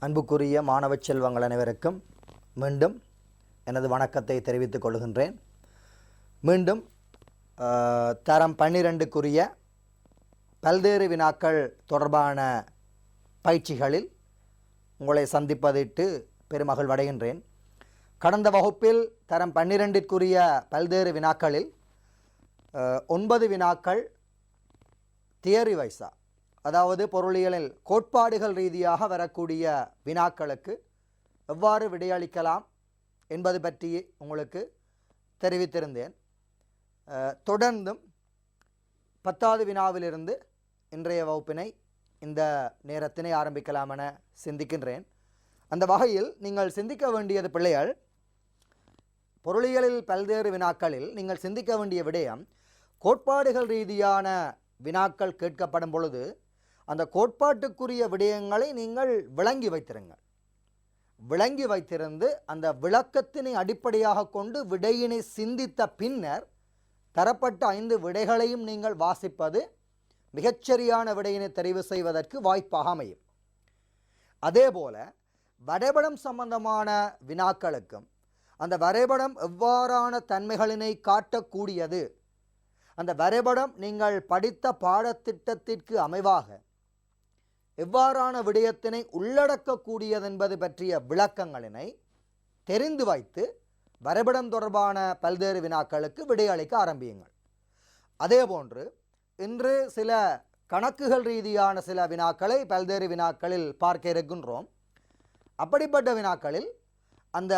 அன்புக்குரிய மாணவ செல்வங்கள் அனைவருக்கும் மீண்டும் எனது வணக்கத்தை தெரிவித்துக் கொள்கின்றேன். மீண்டும் தரம் 12க்குரிய பல்வேறு வினாக்கள் தொடர்பான பயிற்சிகளில் உங்களை சந்திப்பதிட்டு பெருமகிழ்வடைகின்றேன். கடந்த வகுப்பில் தரம் 12க்குரிய பல்வேறு வினாக்களில் 9 வினாக்கள் தியரி வைஸா, அதாவது பொருளியலில் கோட்பாடுகள் ரீதியாக வரக்கூடிய வினாக்களுக்கு எவ்வாறு விடையளிக்கலாம் என்பது பற்றி உங்களுக்கு தெரிவித்திருந்தேன். தொடர்ந்தும் 10வது வினாவிலிருந்து இன்றைய வகுப்பினை இந்த நேரத்தினை ஆரம்பிக்கலாம் என சிந்திக்கின்றேன். அந்த வகையில் நீங்கள் சிந்திக்க வேண்டியது பிள்ளைகள், பொருளியலில் பல்வேறு வினாக்களில் நீங்கள் சிந்திக்க வேண்டிய விடயம், கோட்பாடுகள் ரீதியான வினாக்கள் கேட்கப்படும் பொழுது அந்த கோட்பாட்டுக்குரிய விடயங்களை நீங்கள் விளங்கி வைத்திருங்கள். விளங்கி வைத்திருந்து அந்த விளக்கத்தினை அடிப்படையாக கொண்டு விடையினை சிந்தித்த பின்னர் தரப்பட்ட 5 விடைகளையும் நீங்கள் வாசிப்பது மிகச்சரியான விடையினை தெரிவு செய்வதற்கு வாய்ப்பாக அமையும். அதேபோல வரைபடம் சம்பந்தமான வினாக்களுக்கும் அந்த வரைபடம் எவ்வாறான தன்மைகளினை காட்டக்கூடியது, அந்த வரைபடம் நீங்கள் படித்த பாடத்திட்டத்திற்கு அமைவாக எவ்வாறான விடயத்தினை உள்ளடக்கக்கூடியது என்பது பற்றிய விளக்கங்களினை தெரிந்து வைத்து வரைபடம் தொடர்பான பல்வேறு வினாக்களுக்கு விடையளிக்க ஆரம்பியுங்கள். அதேபோன்று இன்று சில கணக்குகள் ரீதியான சில வினாக்களை பல்வேறு வினாக்களில் பார்க்க இருக்கின்றோம். அப்படிப்பட்ட வினாக்களில் அந்த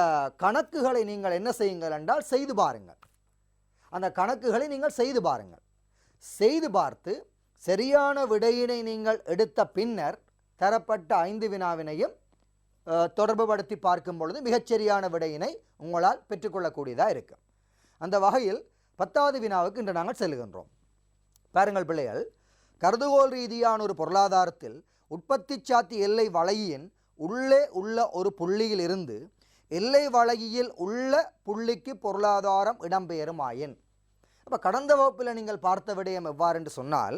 கணக்குகளை நீங்கள் என்ன செய்யுங்கள் என்றால் செய்து பாருங்கள். அந்த கணக்குகளை நீங்கள் செய்து பாருங்கள். செய்து பார்த்து சரியான விடையினை நீங்கள் எடுத்த பின்னர் தரப்பட்ட 5 வினாவினையும் தொடர்புபடுத்தி பார்க்கும் பொழுது மிகச்சரியான விடையினை உங்களால் பெற்றுக்கொள்ளக்கூடியதாக இருக்கும். அந்த வகையில் 10வது வினாவுக்கு இன்று நாங்கள் செல்கின்றோம். பாருங்கள் பிள்ளைகள், கருதுகோள் ரீதியான ஒரு பொருளாதாரத்தில் உற்பத்தி சாத்தி எல்லை வளையின் உள்ளே உள்ள ஒரு புள்ளியில் இருந்து எல்லை வளையில் உள்ள புள்ளிக்கு பொருளாதாரம் இடம்பெயருமாயின். அப்போ கடந்த வகுப்பில் நீங்கள் பார்த்த விடயம் எவ்வாறு என்று சொன்னால்,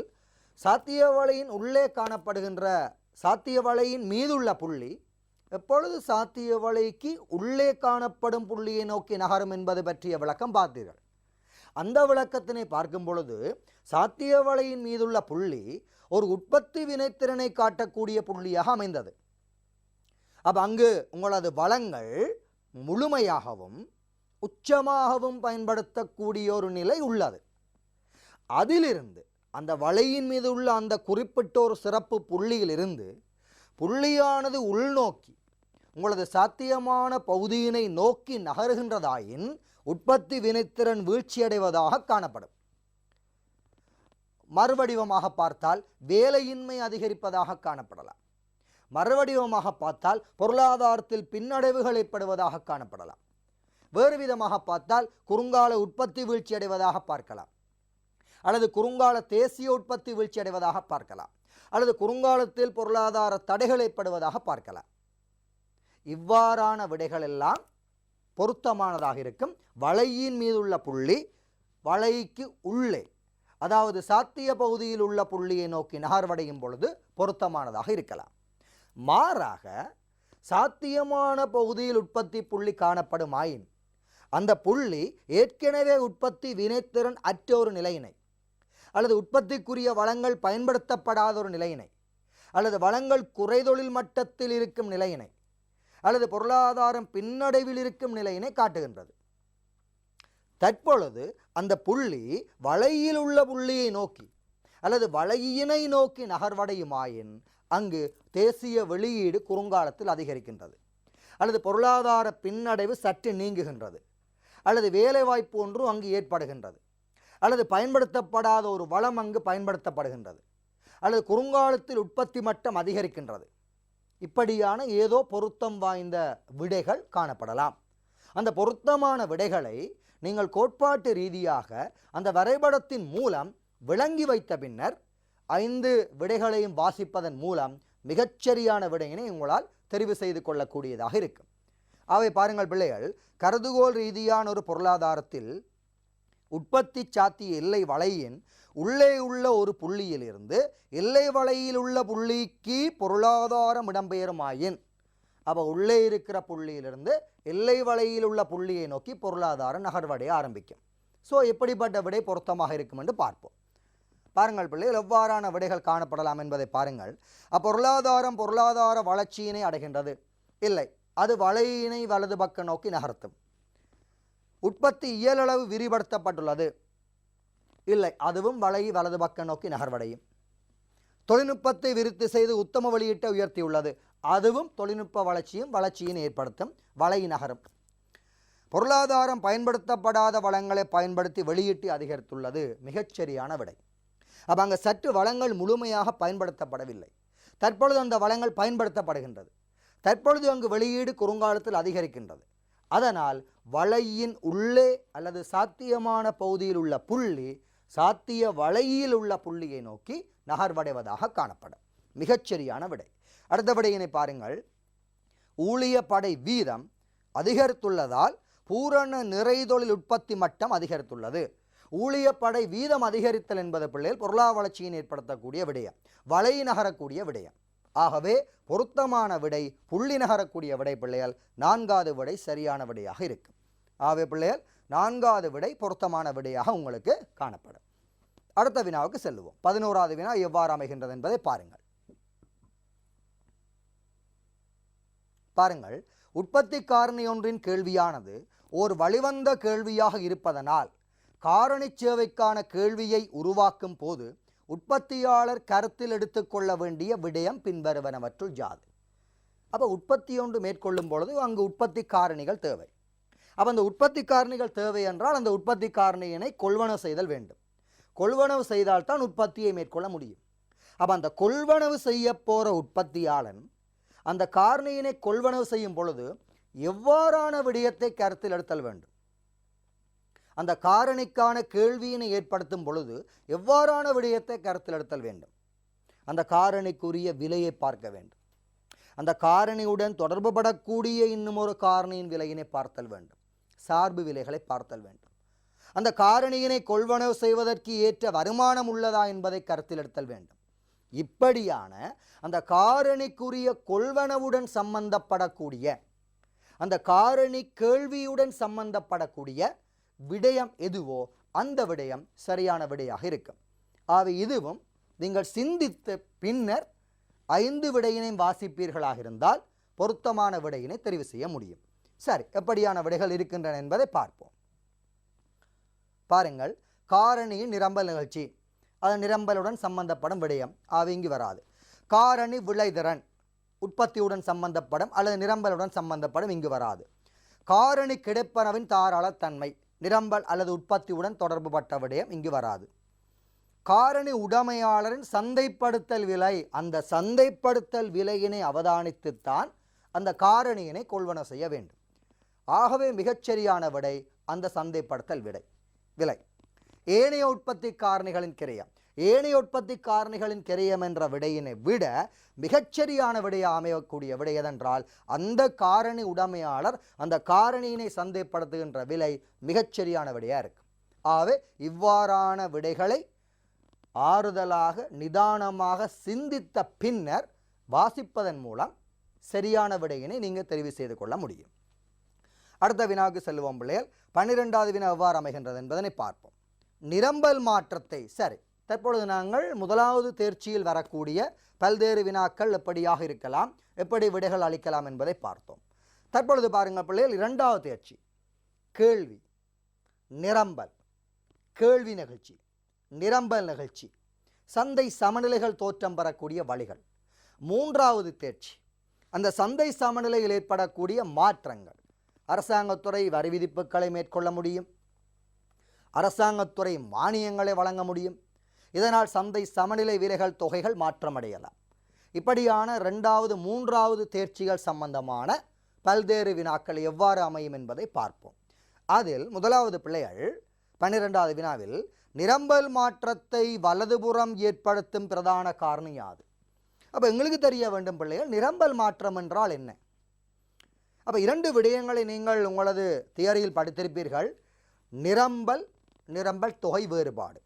சாத்திய வளையின் உள்ளே காணப்படுகின்ற சாத்திய வளையின் மீதுள்ள புள்ளி எப்பொழுது சாத்திய வளைக்கு உள்ளே காணப்படும் புள்ளியை நோக்கி நகரும் என்பது பற்றிய விளக்கம் பார்த்தீர்கள். அந்த விளக்கத்தினை பார்க்கும் பொழுது சாத்திய வளையின் மீதுள்ள புள்ளி ஒரு உற்பத்தி வினைத்திறனை காட்டக்கூடிய புள்ளியாக அமைந்தது. அப்போ அங்கு உங்களது வளங்கள் முழுமையாகவும் உச்சமாகவும் பயன்படுத்தக்கூடிய ஒரு நிலை உள்ளது. அதிலிருந்து அந்த வளையின் மீது உள்ள அந்த குறிப்பிட்ட ஒரு சிறப்பு புள்ளியிலிருந்து புள்ளியானது உள்நோக்கி உங்களது சாத்தியமான பகுதியினை நோக்கி நகருகின்றதாயின் உற்பத்தி வினைத்திறன் வீழ்ச்சியடைவதாக காணப்படும். மறுவடிவமாக பார்த்தால் வேலையின்மை அதிகரிப்பதாக காணப்படலாம். மறுவடிவமாக பார்த்தால் பொருளாதாரத்தில் பின்னடைவுகள் ஏற்படுவதாக காணப்படலாம். வேறு விதமாக பார்த்தால் குறுங்கால உற்பத்தி வீழ்ச்சி அடைவதாக பார்க்கலாம், அல்லது குறுங்கால தேசிய உற்பத்தி வீழ்ச்சி அடைவதாக பார்க்கலாம், அல்லது குறுங்காலத்தில் பொருளாதார தடைகள் ஏற்படுவதாக பார்க்கலாம். இவ்வாறான விடைகள் எல்லாம் பொருத்தமானதாக இருக்கும். வளையின் மீது உள்ள புள்ளி வளைக்கு உள்ளே, அதாவது சாத்திய பகுதியில் உள்ள புள்ளியை நோக்கி நகர்வடையும் பொழுது பொருத்தமானதாக இருக்கலாம். மாறாக சாத்தியமான பகுதியில் உற்பத்தி புள்ளி காணப்படுமாயின் அந்த புள்ளி ஏற்கனவே உற்பத்தி வினைத்திறன் அற்ற ஒரு நிலையினை, அல்லது உற்பத்திக்குரிய வளங்கள் பயன்படுத்தப்படாத ஒரு நிலையினை, அல்லது வளங்கள் குறைதொழில் மட்டத்தில் இருக்கும் நிலையினை, அல்லது பொருளாதாரம் பின்னடைவில் இருக்கும் நிலையினை காட்டுகின்றது. தற்பொழுது அந்த புள்ளி வளையில் உள்ள புள்ளியை நோக்கி அல்லது வளையினை நோக்கி நகர்வடையுமாயின் அங்கு தேசிய வெளியீடு குறுங்காலத்தில் அதிகரிக்கின்றது, அல்லது பொருளாதார பின்னடைவு சற்று நீங்குகின்றது, அல்லது வேலைவாய்ப்பு ஒன்று அங்கு ஏற்படுகின்றது, அல்லது பயன்படுத்தப்படாத ஒரு வளம் அங்கு பயன்படுத்தப்படுகின்றது, அல்லது குறுங்காலத்தில் உற்பத்தி மட்டம் அதிகரிக்கின்றது. இப்படியான ஏதோ பொருத்தம் வாய்ந்த விடைகள் காணப்படலாம். அந்த பொருத்தமான விடைகளை நீங்கள் கோட்பாட்டு ரீதியாக அந்த வரைபடத்தின் மூலம் விளங்கி வைத்த பின்னர் 5 விடைகளையும் வாசிப்பதன் மூலம் மிகச்சரியான விடையினை உங்களால் தெரிவு செய்து கொள்ளக்கூடியதாக இருக்கும். அவை பாருங்கள் பிள்ளைகள், கருதுகோள் ரீதியான ஒரு பொருளாதாரத்தில் உற்பத்தி சாத்திய எல்லை வளையின் உள்ளே உள்ள ஒரு புள்ளியிலிருந்து எல்லை வளையில் உள்ள புள்ளிக்கு பொருளாதாரம் இடம்பெயருமாயின் அப்போ உள்ளே இருக்கிற புள்ளியிலிருந்து எல்லை வலையில் உள்ள புள்ளியை நோக்கி பொருளாதாரம் நகர்வடைய ஆரம்பிக்கும். ஸோ எப்படிப்பட்ட விடை பொருத்தமாக இருக்கும் என்று பார்ப்போம். பாருங்கள் பிள்ளைகள், எவ்வாறான விடைகள் காணப்படலாம் என்பதை பாருங்கள். பொருளாதார வளர்ச்சியினை அடைகின்றது, இல்லை, அது வலையினை வலது பக்கம் நோக்கி நகர்த்தும். உற்பத்தி இயலளவு விரிவுபடுத்தப்பட்டுள்ளது, இல்லை, அதுவும் வலை வலது பக்கம் நோக்கி நகர்வடையும். தொழில்நுட்பத்தை விருத்தி செய்து உத்தம வெளியீட்டை உயர்த்தியுள்ளது, அதுவும் தொழில்நுட்ப வளர்ச்சியின் ஏற்படுத்தும், வலை நகரும். பொருளாதாரம் பயன்படுத்தப்படாத வளங்களை பயன்படுத்தி வெளியீட்டு அதிகரித்துள்ளது, மிகச்சரியான விடை. அப்போ அங்கே சற்று வளங்கள் முழுமையாக பயன்படுத்தப்படவில்லை, தற்பொழுது அந்த வளங்கள் பயன்படுத்தப்படுகின்றது, தற்பொழுது அங்கு வெளியீடு குறுங்காலத்தில் அதிகரிக்கின்றது. அதனால் வலையின் உள்ளே அல்லது சாத்தியமான பகுதியில் உள்ள புள்ளி சாத்திய வலையில் உள்ள புள்ளியை நோக்கி நகர்வடைவதாக காணப்படும், மிகச்சரியான விடை. அடுத்த விடையினை பாருங்கள். ஊழிய படை வீதம் அதிகரித்துள்ளதால் பூரண நிறைதொழில் உற்பத்தி மட்டம் அதிகரித்துள்ளது. ஊழியப்படை வீதம் அதிகரித்தல் என்பது பிள்ளைகள் பொருளாதார வளர்ச்சியின் ஏற்படுத்தக்கூடிய விடயம், வலை நகரக்கூடிய விடயம். ஆகவே பொருத்தமான விடை புள்ளி நகரக்கூடிய விடை பிள்ளைகள் 4வது விடை சரியான விடையாக இருக்கும். ஆகவே பிள்ளைகள் 4வது விடை பொருத்தமான விடையாக உங்களுக்கு காணப்படும். அடுத்த வினாவுக்கு செல்லுவோம். 11வது வினா எவ்வாறு அமைகின்றது என்பதை பாருங்கள். பாருங்கள், உற்பத்தி காரணி ஒன்றின் கேள்வியானது ஒரு வழிவந்த கேள்வியாக இருப்பதனால் காரணி சேவைக்கான கேள்வியை உருவாக்கும் போது உற்பத்தியாளர் கருத்தில் எடுத்துக்கொள்ள வேண்டிய விடயம் பின்வருவனவற்றுள் யாது. அப்போ உற்பத்தி ஒன்று மேற்கொள்ளும் பொழுது அங்கு உற்பத்தி காரணிகள் தேவை. அப்போ அந்த உற்பத்தி காரணிகள் தேவை என்றால் அந்த உற்பத்தி காரணியினை கொள்வனவு செய்தல் வேண்டும். கொள்வனவு செய்தால்தான் உற்பத்தியை மேற்கொள்ள முடியும். அப்போ அந்த கொள்வனவு செய்ய போகிற உற்பத்தியாளன் அந்த காரணியினை கொள்வனவு செய்யும் பொழுது எவ்வாறான விடயத்தை கருத்தில் எடுத்தல் வேண்டும். அந்த காரணிக்கான கேள்வியினை ஏற்படுத்தும் பொழுது எவ்வாறான விடயத்தை கருத்தில் எடுத்தல் வேண்டும். அந்த காரணிக்குரிய விலையை பார்க்க வேண்டும். அந்த காரணியுடன் தொடர்பு படக்கூடிய இன்னும் ஒரு காரணியின் விலையினை பார்த்தல் வேண்டும். சார்பு விலைகளை பார்த்தல் வேண்டும். அந்த காரணியினை கொள்வனவு செய்வதற்கு ஏற்ற வருமானம் உள்ளதா என்பதை கருத்தில் எடுத்தல் வேண்டும். இப்படியான அந்த காரணிக்குரிய கொள்வனவுடன் சம்பந்தப்படக்கூடிய அந்த காரணி கேள்வியுடன் சம்பந்தப்படக்கூடிய விடயம் எதுவோ அந்த விடயம் சரியான விடையாக இருக்கும். ஆக இதுவும் நீங்கள் சிந்தித்த பின்னர் 5 விடையினை வாசிப்பீர்களாக இருந்தால் பொருத்தமான விடையினை தெரிவு செய்ய முடியும். சரி, எப்படியான விடைகள் இருக்கின்றன என்பதை பார்ப்போம். பாருங்கள், காரணியின் நிரம்பல் நிகழ்ச்சி, அதன் நிரம்பலுடன் சம்பந்தப்படும் விடயம் இங்கு வராது. காரணி விளைதிறன் உற்பத்தியுடன் சம்பந்தப்படும் அல்லது நிரம்பலுடன் சம்பந்தப்படும், இங்கு வராது. காரணி கிடைப்பனவின் தாராளத்தன்மை நிரம்பல் அல்லது உற்பத்தியுடன் தொடர்பு பட்ட விடயம், இங்கு வராது. காரணி உடைமையாளரின் சந்தைப்படுத்தல் விலை, அந்த சந்தைப்படுத்தல் விலையினை அவதானித்துத்தான் அந்த காரணியினை கொள்வனவு செய்ய வேண்டும். ஆகவே மிகச்சரியான விடை அந்த சந்தைப்படுத்தல் விலை. ஏனைய உற்பத்தி காரணிகளின் கிரயம், ஏனைய உற்பத்தி காரணிகளின் கிரயம் என்ற விடையினை விட மிகச்சரியான விடையை அமையக்கூடிய விடை எதென்றால் அந்த காரணி உடைமையாளர் அந்த காரணியினை சந்தைப்படுத்துகின்ற விலை மிகச்சரியான விடையாக இருக்கும். ஆகவே இவ்வாறான விடைகளை ஆறுதலாக நிதானமாக சிந்தித்த பின்னர் வாசிப்பதன் மூலம் சரியான விடையினை நீங்கள் தெரிவு செய்து கொள்ள முடியும். அடுத்த வினாவுக்கு செல்வோம் பிள்ளைகள். 12வது வினா எவ்வாறு அமைகின்றது என்பதனை பார்ப்போம். நிரம்பல் மாற்றத்தை, சரி, தற்பொழுது நாங்கள் 1வது தேர்ச்சியில் வரக்கூடிய பல்வேறு வினாக்கள் எப்படியாக இருக்கலாம், எப்படி விடைகள் அளிக்கலாம் என்பதை பார்த்தோம். தற்பொழுது பாருங்கள் பிள்ளைகள், 2வது தேர்ச்சி கேள்வி நிரம்பல், கேள்வி நிகழ்ச்சி, நிரம்பல் நிகழ்ச்சி, சந்தை சமநிலைகள் தோற்றம் பெறக்கூடிய வழிகள். 3வது தேர்ச்சி அந்த சந்தை சமநிலையில் ஏற்படக்கூடிய மாற்றங்கள். அரசாங்கத்துறை வரி விதிப்புகளை மேற்கொள்ள முடியும், அரசாங்கத்துறை மானியங்களை வழங்க முடியும், இதனால் சந்தை சமநிலை விலைகள் தொகைகள் மாற்றமடையலாம். இப்படியான 2வது 3வது தேர்ச்சிகள் சம்பந்தமான பல்வேறு வினாக்கள் எவ்வாறு அமையும் என்பதை பார்ப்போம். அதில் 1வது பிள்ளைகள் 12வது வினாவில் நிரம்பல் மாற்றத்தை வலதுபுறம் ஏற்படுத்தும் பிரதான காரணி யாது. அப்போ எங்களுக்கு தெரிய வேண்டும் பிள்ளைகள், நிரம்பல் மாற்றம் என்றால் என்ன. அப்போ 2 விடயங்களை நீங்கள் உங்களது தியரியில் படித்திருப்பீர்கள். நிரம்பல் தொகை வேறுபாடு.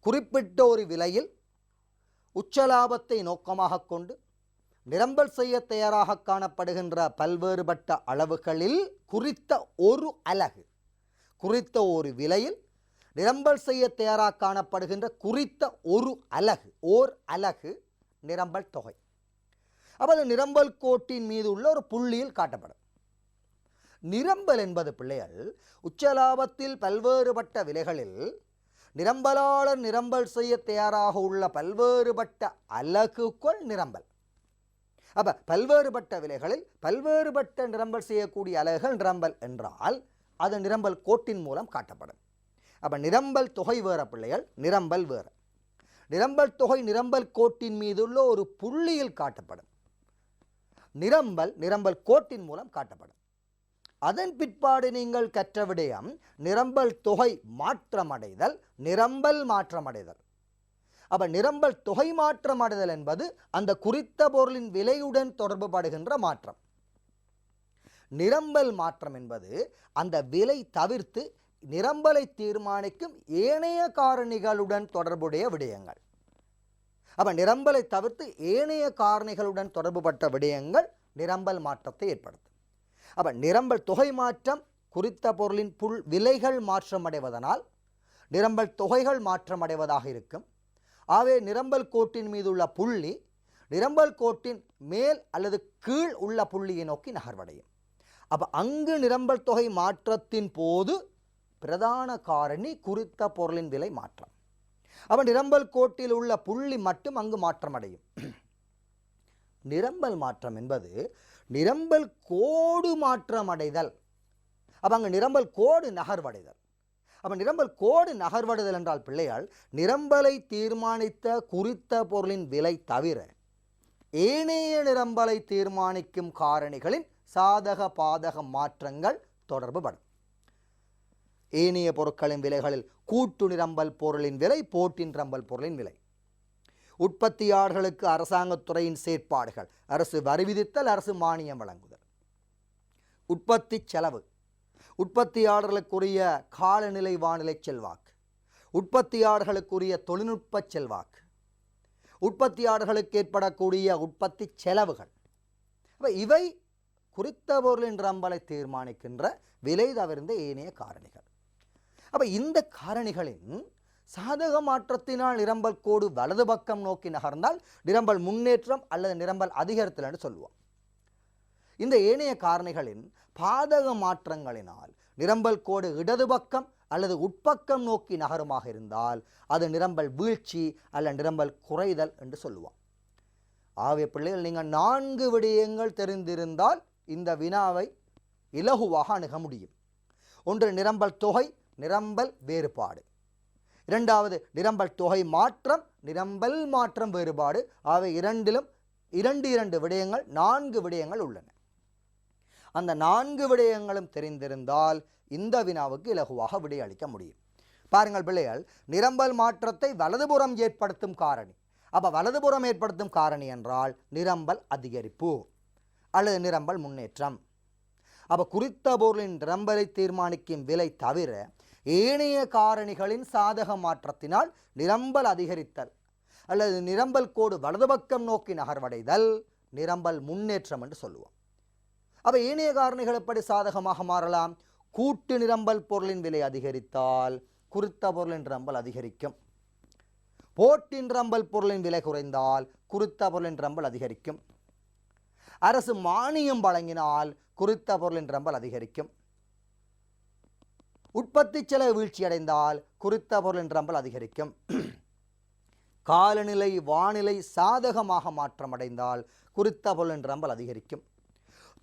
குறிப்பிட்ட ஒரு விலையில் உச்ச லாபத்தை நோக்கமாக கொண்டு நிரம்பல் செய்ய தயாராக காணப்படுகின்ற பல்வேறுபட்ட அளவுகளில் குறித்த ஒரு அலகு, குறித்த ஒரு விலையில் நிரம்பல் செய்ய தயாராக காணப்படுகின்ற குறித்த ஒரு அலகு, ஓர் அலகு நிரம்பல் தொகை. அப்போ அது நிரம்பல் கோட்டின் மீது உள்ள ஒரு புள்ளியில் காட்டப்படும். நிரம்பல் என்பது பிள்ளைகள் உச்சலாபத்தில் பல்வேறுபட்ட விலைகளில் நிரம்பலாளர் நிரம்பல் செய்ய தயாராக உள்ள பல்வேறுபட்ட அலகுக்குள் நிரம்பல். அப்போ பல்வேறுபட்ட விலைகளில் பல்வேறுபட்ட நிரம்பல் செய்யக்கூடிய அலகுகள் நிரம்பல் என்றால் அது நிரம்பல் கோட்டின் மூலம் காட்டப்படும். அப்போ நிரம்பல் தொகை வேற பிள்ளைகள், நிரம்பல் வேறு. நிரம்பல் தொகை நிரம்பல் கோட்டின் மீதுள்ள ஒரு புள்ளியில் காட்டப்படும். நிரம்பல் நிரம்பல் கோட்டின் மூலம் காட்டப்படும். அதன் பிற்பாடு நீங்கள் கற்ற விடயம் நிரம்பல் தொகை மாற்றமடைதல், நிரம்பல் மாற்றமடைதல். அப்ப நிரம்பல் தொகை மாற்றமடைதல் என்பது அந்த குறித்த பொருளின் விலையுடன் தொடர்பு படுகின்ற மாற்றம். நிரம்பல் மாற்றம் என்பது அந்த விலை தவிர்த்து நிரம்பலை தீர்மானிக்கும் ஏனைய காரணிகளுடன் தொடர்புடைய விடயங்கள். அப்ப நிரம்பலை தவிர்த்து ஏனைய காரணிகளுடன் தொடர்புபட்ட விடயங்கள் நிரம்பல் மாற்றத்தை ஏற்படுத்தும். அப்ப நிரம்பல் தொகை மாற்றம் குறித்த பொருளின் விலைகள் மாற்றமடைவதனால் நிரம்பல் தொகைகள் மாற்றமடைவதாக இருக்கும். ஆகவே நிரம்பல் கோட்டின் மீது உள்ள புள்ளி நிரம்பல் கோட்டின் மேல் அல்லது கீழ் உள்ள புள்ளியை நோக்கி நகர்வடையும். அப்போ அங்கு நிரம்பல் தொகை மாற்றத்தின் போது பிரதான காரணி குறித்த பொருளின் விலை மாற்றம். அப்போ நிரம்பல் கோட்டில் உள்ள புள்ளி மட்டும் அங்கு மாற்றமடையும். நிரம்பல் மாற்றம் என்பது நிரம்பல் கோடு மாற்றமடைதல். அப்போ அங்கு நிரம்பல் கோடு நகர்வடைதல். அப்போ நிரம்பல் கோடு நகர்வடைதல் என்றால் பிள்ளைகள் நிரம்பலை தீர்மானித்த குறித்த பொருளின் விலை தவிர ஏனைய நிரம்பலை தீர்மானிக்கும் காரணிகளின் சாதக பாதக மாற்றங்கள் தொடர்பு படும். ஏனைய பொருட்களின் விலைகளில் கூட்டு நிரம்பல் பொருளின் விலை, போட்டி நிரம்பல் பொருளின் விலை, உற்பத்தியாளர்களுக்கு அரசாங்கத்துறையின் செயற்பாடுகள், அரசு வரி விதித்தல், அரசு மானியம் வழங்குதல், உற்பத்தி செலவு, உற்பத்தியாளர்களுக்குரிய காலநிலை வானிலை செல்வாக்கு, உற்பத்தியாளர்களுக்குரிய தொழில்நுட்ப செல்வாக்கு, உற்பத்தியாளர்களுக்கு ஏற்படக்கூடிய உற்பத்தி செலவுகள். இவை குறித்த பொருளின் நிரம்பலை தீர்மானிக்கின்ற விலை தவிர்ந்த ஏனைய காரணிகள். அப்போ இந்த காரணிகளின் சாதக மாற்றத்தினால் நிரம்பல் கோடு வலது பக்கம் நோக்கி நகர்ந்தால் நிரம்பல் முன்னேற்றம் அல்லது நிரம்பல் அதிகரித்தல் என்று சொல்லுவோம். இந்த ஏனைய காரணிகளின் பாதக மாற்றங்களினால் நிரம்பல் கோடு இடது பக்கம் அல்லது உட்பக்கம் நோக்கி நகருமாக இருந்தால் அது நிரம்பல் வீழ்ச்சி அல்ல நிரம்பல் குறைதல் என்று சொல்லுவோம். ஆகிய பிள்ளைகள் நீங்கள் 4 விடயங்கள் தெரிந்திருந்தால் இந்த வினாவை இலகுவாக அணுக முடியும். ஒன்று நிரம்பல் தொகை, நிரம்பல் வேறுபாடு. இரண்டாவது நிரம்பல் தொகை மாற்றம், நிரம்பல் மாற்றம் வேறுபாடு. ஆகவே இரண்டிலும் 2 விடயங்கள், 4 விடயங்கள் உள்ளன. அந்த 4 விடயங்களும் தெரிந்திருந்தால் இந்த வினாவுக்கு இலகுவாக விடையளிக்க முடியும். பாருங்கள் பிள்ளைகள், நிரம்பல் மாற்றத்தை வலதுபுறம் ஏற்படுத்தும் காரணி. அப்போ வலதுபுறம் ஏற்படுத்தும் காரணி என்றால் நிரம்பல் அதிகரிப்பு அல்லது நிரம்பல் முன்னேற்றம். அப்போ குறித்த பொருளின் நிரம்பலை தீர்மானிக்கும் விலை தவிர ஏனைய காரணிகளின் சாதக மாற்றத்தினால் நிரம்பல் அதிகரித்தல் அல்லது நிரம்பல் கோடு வலது பக்கம் நோக்கி நகர்வடைதல் நிரம்பல் முன்னேற்றம் என்று சொல்லுவோம். அப்போ ஏனைய காரணிகள் எப்படி சாதகமாக மாறலாம்? கூட்டு நிரம்பல் பொருளின் விலை அதிகரித்தால் குறித்த பொருளின் நிரம்பல் அதிகரிக்கும். போட்டி நிரம்பல் பொருளின் விலை குறைந்தால் குறித்த பொருளின் நிரம்பல் அதிகரிக்கும். அரசு மானியம் வழங்கினால் குறித்த பொருளின் நிரம்பல் அதிகரிக்கும். உற்பத்தி செலவு வீழ்ச்சி அடைந்தால் குறித்த பொருளின் நிரம்பல் அதிகரிக்கும். காலநிலை வானிலை சாதகமாக மாற்றமடைந்தால் குறித்த பொருளின் நிரம்பல் அதிகரிக்கும்.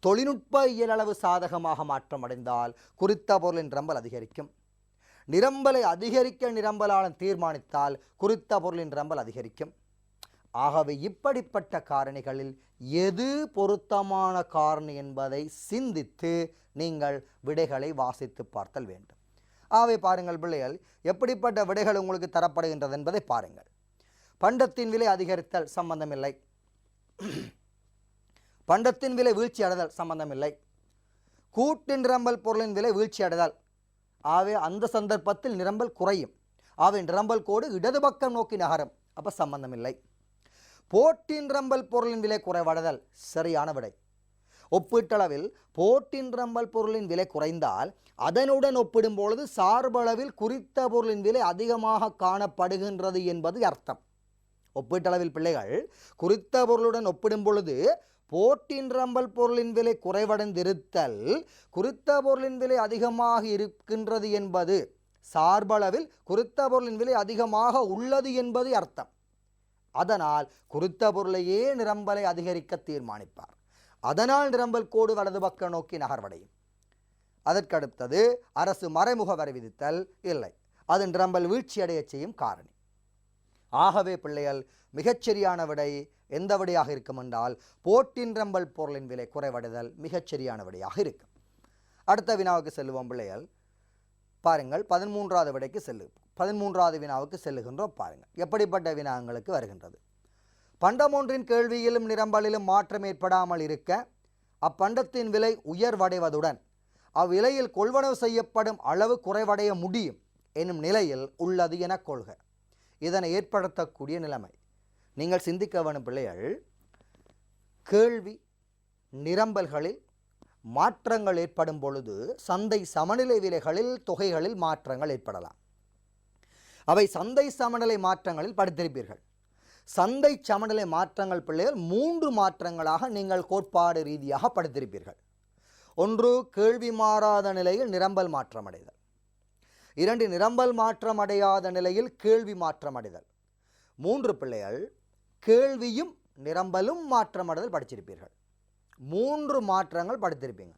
தொழில்நுட்ப இயலளவு சாதகமாக மாற்றமடைந்தால் குறித்த பொருளின் நிரம்பல் அதிகரிக்கும். நிரம்பலை அதிகரிக்க நிரம்பலாளன் தீர்மானித்தால் குறித்த பொருளின் நிரம்பல் அதிகரிக்கும். ஆகவே இப்படிப்பட்ட காரணிகளில் எது பொருத்தமான காரணி என்பதை சிந்தித்து நீங்கள் விடைகளை வாசித்து பார்த்தல் வேண்டும். ஆகவே பாருங்கள் பிள்ளைகள், எப்படிப்பட்ட விடைகள் உங்களுக்கு தரப்படுகின்றது என்பதை பாருங்கள். பண்டத்தின் விலை அதிகரித்தல் சம்பந்தமில்லை, பண்டத்தின் விலை வீழ்ச்சி அடைதல் சம்பந்தமில்லை, கூட்டு நிரம்பல் பொருளின் விலை வீழ்ச்சி அடைதல். ஆகவே அந்த சந்தர்ப்பத்தில் நிரம்பல் குறையும். ஆகவே நிரம்பல் கோடு இடது பக்கம் நோக்கி நகரும். அப்போ சம்பந்தமில்லை. போட்டின் நிரம்பல் பொருளின் விலை குறைவடைதல் சரியான விடை. ஒப்பீட்டளவில் போட்டின் நிரம்பல் பொருளின் விலை குறைந்தால் அதனுடன் ஒப்பிடும் பொழுது சார்பளவில் குறித்த பொருளின் விலை அதிகமாக காணப்படுகின்றது என்பது அர்த்தம். ஒப்பீட்டளவில் பிள்ளைகள் குறித்த பொருளுடன் ஒப்பிடும் பொழுது போட்டின் நிரம்பல் பொருளின் விலை குறைவடைந்திருத்தல் குறித்த பொருளின் விலை அதிகமாக இருக்கின்றது என்பது சார்பளவில் குறித்த பொருளின் விலை அதிகமாக உள்ளது என்பது அர்த்தம். அதனால் குறித்த பொருளையே நிரம்பலை அதிகரிக்க தீர்மானிப்பார். அதனால் நிரம்பல் கோடு வலது பக்க நோக்கி நகர்வடையும். அதற்கடுத்தது அரசு மறைமுக வரி விதித்தல் இல்லை, அது நிரம்பல் வீழ்ச்சியடைய செய்யும் காரணி. ஆகவே பிள்ளைகள் மிகச்சரியான விடை எந்த விடையாக இருக்கும் என்றால் போட்டின் நிரம்பல் பொருளின் விலை குறைவடைதல் மிகச்சரியான விடையாக இருக்கும். அடுத்த வினாவுக்கு செல்லுவோம் பிள்ளைகள். பாருங்கள் 13வது விடைக்கு 13வது வினாவுக்கு செல்லுகின்றோம். பாருங்கள் எப்படிப்பட்ட வினாங்களுக்கு வருகின்றது. பண்டமொன்றின் கேள்வியிலும் நிரம்பலிலும் மாற்றம் ஏற்படாமல் இருக்க அப்பண்டத்தின் விலை உயர்வடைவதுடன் அவ்விலையில் கொள்வனவு செய்யப்படும் அளவு குறைவடைய முடியும் என்னும் நிலையில் உள்ளது என கொள்க. இதனை ஏற்படுத்தக்கூடிய நிலைமை நீங்கள் சிந்திக்க வேணும் பிள்ளைகள். கேள்வி நிரம்பல்களில் மாற்றங்கள் ஏற்படும் பொழுது சந்தை சமநிலை விலைகளில் தொகைகளில் மாற்றங்கள் ஏற்படலாம். அவை சந்தை சமநிலை மாற்றங்களில் படித்திருப்பீர்கள். சந்தை சமநிலை மாற்றங்கள் பிள்ளைகள் 3 மாற்றங்களாக நீங்கள் கோட்பாடு ரீதியாக படித்திருப்பீர்கள். ஒன்று, கேள்வி மாறாத நிலையில் நிரம்பல் மாற்றமடைதல். 2, நிரம்பல் மாற்றமடையாத நிலையில் கேள்வி மாற்றமடைதல். 3 பிள்ளைகள் கேள்வியும் நிரம்பலும் மாற்றமடைதல் படிச்சிருப்பீர்கள். 3 மாற்றங்கள் படித்திருப்பீங்க.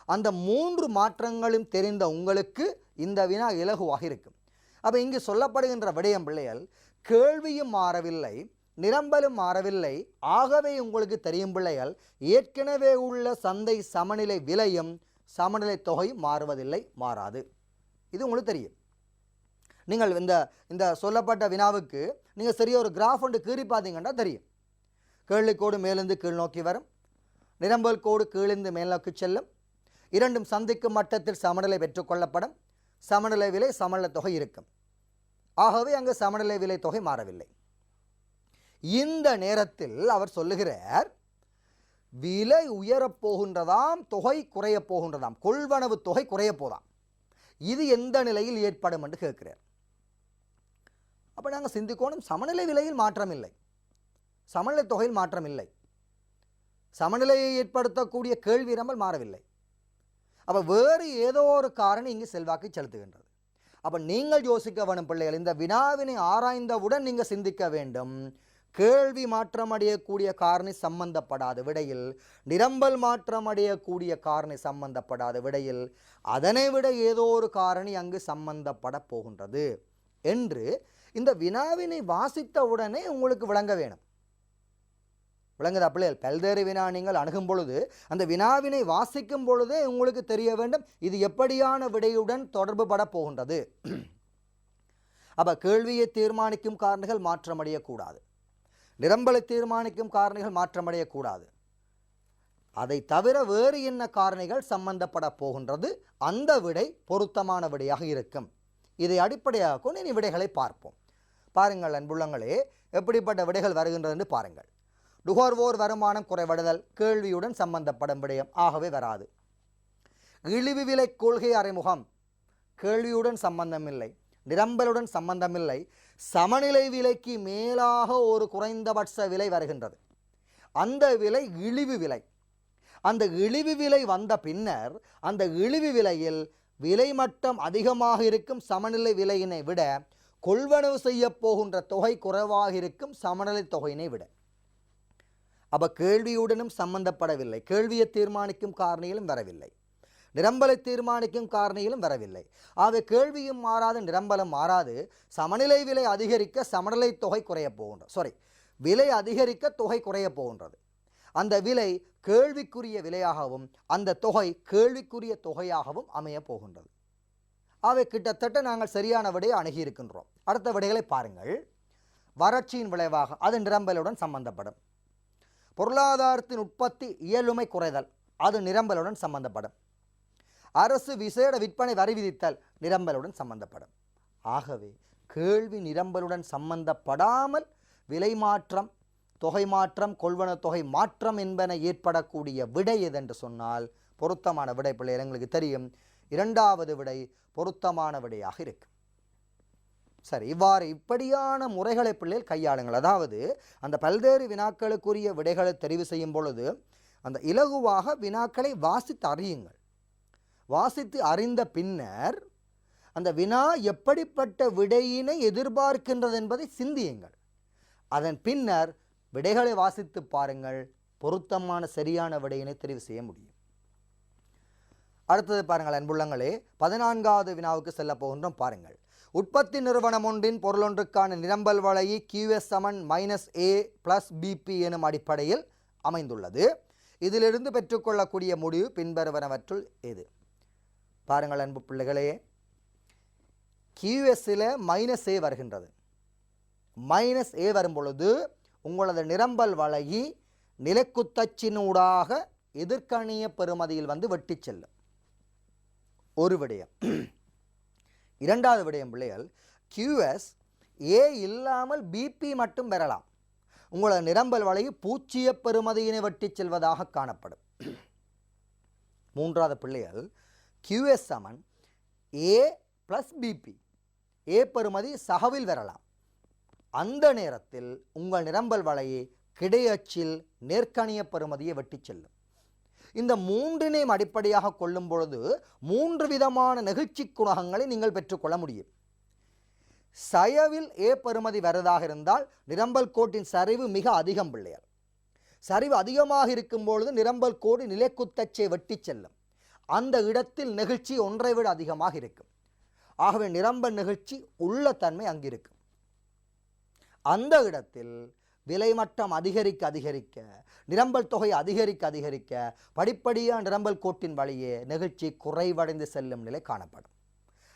அந்த 3 மாற்றங்களும் தெரிந்த உங்களுக்கு இந்த வினா இலகுவாக இருக்கும். அப்போ இங்கு சொல்லப்படுகின்ற விடயம் பிள்ளைகள் கேள்வியும் மாறவில்லை, நிரம்பலும் மாறவில்லை. ஆகவே உங்களுக்கு தெரியும் பிள்ளைகள் ஏற்கனவே உள்ள சந்தை சமநிலை விலையும் சமநிலை தொகையும் மாறுவதில்லை, மாறாது. இது உங்களுக்கு தெரியும். நீங்கள் இந்த சொல்லப்பட்ட வினாவுக்கு நீங்கள் சரியாக ஒரு கிராஃப் ஒன்று கீறி பார்த்தீங்கன்னா தெரியும். கேள்விக்கோடு மேலிருந்து கீழ் நோக்கி வரும், நிரம்பல் கோடு கீழிருந்து மேல் நோக்கி செல்லும். இரண்டும் சந்திக்கும் மட்டத்தில் சமநிலை பெற்றுக்கொள்ளப்படும். சமநிலை விலை சமநிலை தொகை இருக்கும். ஆகவே அங்கு சமநிலை விலை தொகை மாறவில்லை. இந்த நேரத்தில் அவர் சொல்லுகிறார் விலை உயரப் போகின்றதாம், தொகை குறையப் போகின்றதாம், கொள்வனவு தொகை குறையப் போதாம். இது எந்த நிலையில் ஏற்படும் என்று கேட்கிறார். அப்போ நாங்கள் சிந்திக்கணும், சமநிலை விலையில் மாற்றம் இல்லை, சமநிலை தொகையில் மாற்றம் இல்லை, சமநிலையை ஏற்படுத்தக்கூடிய கேள்வி நிரம்பல் மாறவில்லை. அப்போ வேறு ஏதோ ஒரு காரணம் இங்கு செல்வாக்கை செலுத்துகின்றது. அப்போ நீங்கள் யோசிக்க வேணும் பிள்ளைகள், இந்த வினாவினை ஆராய்ந்தவுடன் நீங்கள் சிந்திக்க வேண்டும். கேள்வி மாற்றமடையக்கூடிய காரணி சம்பந்தப்படாத விடையில், நிரம்பல் மாற்றமடையக்கூடிய காரணி சம்பந்தப்படாத விடையில், அதனை விட ஏதோ ஒரு காரணி அங்கு சம்பந்தப்பட போகின்றது என்று இந்த வினாவினை வாசித்த உடனே உங்களுக்கு விளங்க வேணும். விளங்குதா பிள்ளைகள்? பல்வேறு வினா நீங்கள் அணுகும் பொழுது அந்த வினாவினை வாசிக்கும் பொழுதே உங்களுக்கு தெரிய வேண்டும் இது எப்படியான விடையுடன் தொடர்பு பட போகின்றது. அப்போ கேள்வியை தீர்மானிக்கும் காரணிகள் மாற்றமடையக்கூடாது, நிரம்பலை தீர்மானிக்கும் காரணிகள் மாற்றமடையக்கூடாது. அதை தவிர வேறு என்ன காரணிகள் சம்பந்தப்பட போகின்றது, அந்த விடை பொருத்தமான விடையாக இருக்கும். இதை அடிப்படையாக கொண்டு இனி விடைகளை பார்ப்போம். பாருங்கள் அன்புள்ளங்களே, எப்படிப்பட்ட விடைகள் வருகின்றது என்று பாருங்கள். நுகர்வோர் வருமானம் குறைவடைதல் கேள்வியுடன் சம்பந்தப்படும் விடயம், ஆகவே வராது. இழிவு விலை கொள்கை அறிமுகம் கேள்வியுடன் சம்பந்தமில்லை, நிரம்பலுடன் சம்பந்தமில்லை. சமநிலை விலைக்கு மேலாக ஒரு குறைந்தபட்ச விலை வருகின்றது, அந்த விலை இழிவு விலை. அந்த இழிவு விலை வந்த பின்னர் அந்த இழிவு விலையில் விலை மட்டம் அதிகமாக இருக்கும் சமநிலை விலையினை விட கொள்வனவு செய்ய போகின்ற தொகை குறைவாக இருக்கும் சமநிலை தொகையினை விட. அப்போ கேள்வியுடனும் சம்பந்தப்படவில்லை, கேள்வியை தீர்மானிக்கும் காரணியிலும் வரவில்லை, நிரம்பலை தீர்மானிக்கும் காரணியிலும் வரவில்லை. ஆகவே கேள்வியும் மாறாது, நிரம்பலம் மாறாது. சமநிலை விலை அதிகரிக்க சமநிலை தொகை குறைய போகின்றது, விலை அதிகரிக்க தொகை குறைய போகின்றது. அந்த விலை கேள்விக்குரிய விலையாகவும் அந்த தொகை கேள்விக்குரிய தொகையாகவும் அமைய போகின்றது. ஆகவே கிட்டத்தட்ட நாங்கள் சரியான விடையை அணுகியிருக்கின்றோம். அடுத்த விடைகளை பாருங்கள். வறட்சியின் விளைவாக, அது நிரம்பலுடன் சம்பந்தப்படும். பொருளாதாரத்தின் உற்பத்தி இயலுமை குறைதல், அது நிரம்பலுடன் சம்பந்தப்படும். அரசு விசேட விற்பனை வரி விதித்தல் நிரம்பலுடன் சம்பந்தப்படும். ஆகவே கேள்வி நிரம்பலுடன் சம்பந்தப்படாமல் விலை மாற்றம் தொகை மாற்றம் கொள்வன தொகை மாற்றம் என்பன ஏற்படக்கூடிய விடை எதென்று சொன்னால் பொருத்தமான விடை பிள்ளைகள் எங்களுக்கு தெரியும், இரண்டாவது விடை பொருத்தமான விடையாக இருக்கும். சரி, இவ்வாறு இப்படியான முறைகளை பிள்ளைகள் கையாளுங்கள். அதாவது அந்த பல்வேறு வினாக்களுக்குரிய விடைகளை தெரிவு செய்யும் பொழுது அந்த இலகுவாக வினாக்களை வாசித்து அறியுங்கள். வாசித்து அறிந்த பின்னர் அந்த வினா எப்படிப்பட்ட விடையினை எதிர்பார்க்கின்றது என்பதை சிந்தியுங்கள். அதன் பின்னர் விடைகளை வாசித்து பாருங்கள், பொருத்தமான சரியான விடையினை தெரிவு செய்ய முடியும். அடுத்தது பாருங்கள் அன்புள்ளங்களே, 14வது வினாவுக்கு செல்ல போகின்றோம். பாருங்கள், உற்பத்தி நிறுவனம் ஒன்றின் பொருளொன்றுக்கான நிரம்பல் வளையை QS -A + BP எனும் அடிப்படையில் அமைந்துள்ளது. இதிலிருந்து பெற்றுக்கொள்ளக்கூடிய முடிவு பின்வருவனவற்றுள் எது? பாருங்கள் அன்பு பிள்ளைகளே, QSல -A வருகின்றது. -A வரும் பொழுது உங்களது நிரம்பல் வளையை நிலைக்குத்தச்சினூடாக எதிர்கணிய பெறுமதியில் வந்து வெட்டி செல்லும். ஒரு விடயம். இரண்டாவது விடயம் பிள்ளைகள், QS A இல்லாமல் BP மட்டும் பெறலாம். உங்களது நிரம்பல் வளையை பூச்சிய பெறுமதியினை வெட்டி செல்வதாக காணப்படும். மூன்றாவது பிள்ளைகள், QS A + BP, A பெறுமதி சகவில் வரலாம். அந்த நேரத்தில் உங்கள் நிரம்பல் வளையை கிடையச்சில் நேர்கணிய பெறுமதியை வெட்டி செல்லும். இந்த மூன்றினையும் அடிப்படையாக கொள்ளும் பொழுது 3 விதமான நெகிழ்ச்சி குணகங்களை நீங்கள் பெற்றுக்கொள்ள முடியும். சயவில் A பெறுமதி வருவதாக இருந்தால் நிரம்பல் கோட்டின் சரிவு மிக அதிகம் பிள்ளைகள். சரிவு அதிகமாக இருக்கும் பொழுது நிரம்பல் கோடு நிலைக்குத்தச்சை வெட்டி செல்லும். அந்த இடத்தில் நெகிழ்ச்சி ஒன்றை விட அதிகமாக இருக்கும். ஆகவே நிரம்பல் நெகிழ்ச்சி உள்ள தன்மை அங்கிருக்கும். அந்த இடத்தில் விலை மட்டம் அதிகரிக்க அதிகரிக்க நிரம்பல் தொகை அதிகரிக்க அதிகரிக்க படிப்படியாக நிரம்பல் கோட்டின் வழியே நெகிழ்ச்சி குறைவடைந்து செல்லும் நிலை காணப்படும்.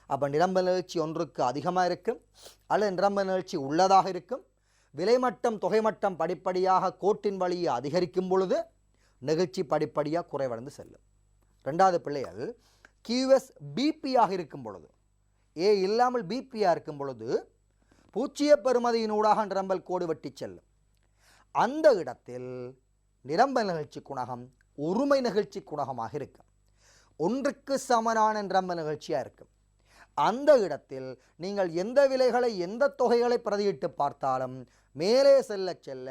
அப்போ நிரம்பல் நிகழ்ச்சி ஒன்றுக்கு அதிகமாக இருக்கும் அல்லது நிரம்பல் நிகழ்ச்சி உள்ளதாக இருக்கும். விலை மட்டம் தொகை மட்டம் படிப்படியாக கோட்டின் வழியே அதிகரிக்கும் பொழுது நெகிழ்ச்சி படிப்படியாக குறைவடைந்து செல்லும். ரெண்டாவது பிள்ளைகள், QS BP இருக்கும் பொழுது, A இல்லாமல் BP இருக்கும் பொழுது பூச்சிய பெறுமதியினூடாக நிரம்பல் கோடு வெட்டி செல்லும். அந்த இடத்தில் நிரம்பல் நிகழ்ச்சி குணகம் ஒருமை நிகழ்ச்சி குணகமாக இருக்கும். ஒன்றுக்கு சமனான நிரம்பல் நிகழ்ச்சியாக இருக்கும். அந்த இடத்தில் நீங்கள் எந்த விலைகளை எந்த தொகைகளை பிரதியிட்டு பார்த்தாலும் மேலே செல்ல செல்ல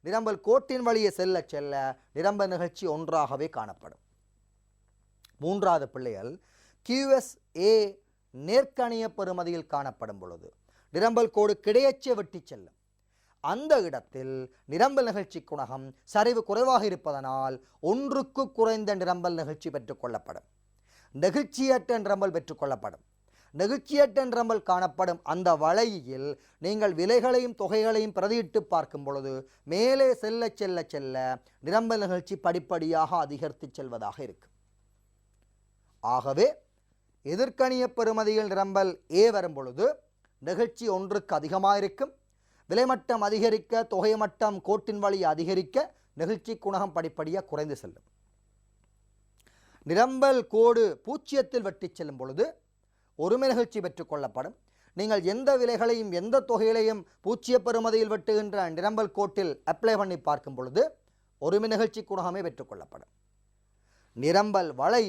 நிரம்பல் கோட்டின் வழியே செல்ல செல்ல நிரம்பல் நிகழ்ச்சி ஒன்றாகவே காணப்படும். மூன்றாவது பிள்ளைகள், QS A நேர்கணிய பெறுமதியில் காணப்படும் பொழுது நிரம்பல் கோடு கிடையச்சே வெட்டி செல்லும். அந்த இடத்தில் நிரம்பல் நிகழ்ச்சி குணகம் சரிவு குறைவாக இருப்பதனால் ஒன்றுக்கு குறைந்த நிரம்பல் நிகழ்ச்சி பெற்றுக்கொள்ளப்படும். நெகிழ்ச்சியற்ற நிரம்பல் பெற்றுக்கொள்ளப்படும். நெகிழ்ச்சியற்ற நிரம்பல் காணப்படும் அந்த வளையில் நீங்கள் விலைகளையும் தொகைகளையும் பிரதியிட்டு பார்க்கும் பொழுது மேலே செல்ல செல்ல செல்ல நிரம்பல் நிகழ்ச்சி படிப்படியாக அதிகரித்து செல்வதாக இருக்கும். ஆகவே எதிர்கணிய பெறுமதியில் நிரம்பல் A வரும் பொழுது நெகிழ்ச்சி ஒன்றுக்கு அதிகமாக இருக்கும். விலைமட்டம் அதிகரிக்க தொகை மட்டம் கோட்டின் வழி அதிகரிக்க நெகிழ்ச்சி குணகம் படிப்படியாக குறைந்து செல்லும். நிரம்பல் கோடு பூச்சியத்தில் வெட்டி செல்லும் பொழுது ஒருமை நிகழ்ச்சி பெற்றுக்கொள்ளப்படும். நீங்கள் எந்த விலைகளையும் எந்த தொகைகளையும் பூச்சிய பெறுமதியில் வெட்டுகின்ற நிரம்பல் கோட்டில் அப்ளை பண்ணி பார்க்கும் பொழுது ஒருமை நிகழ்ச்சி குணகமே பெற்றுக்கொள்ளப்படும். நிரம்பல் வளை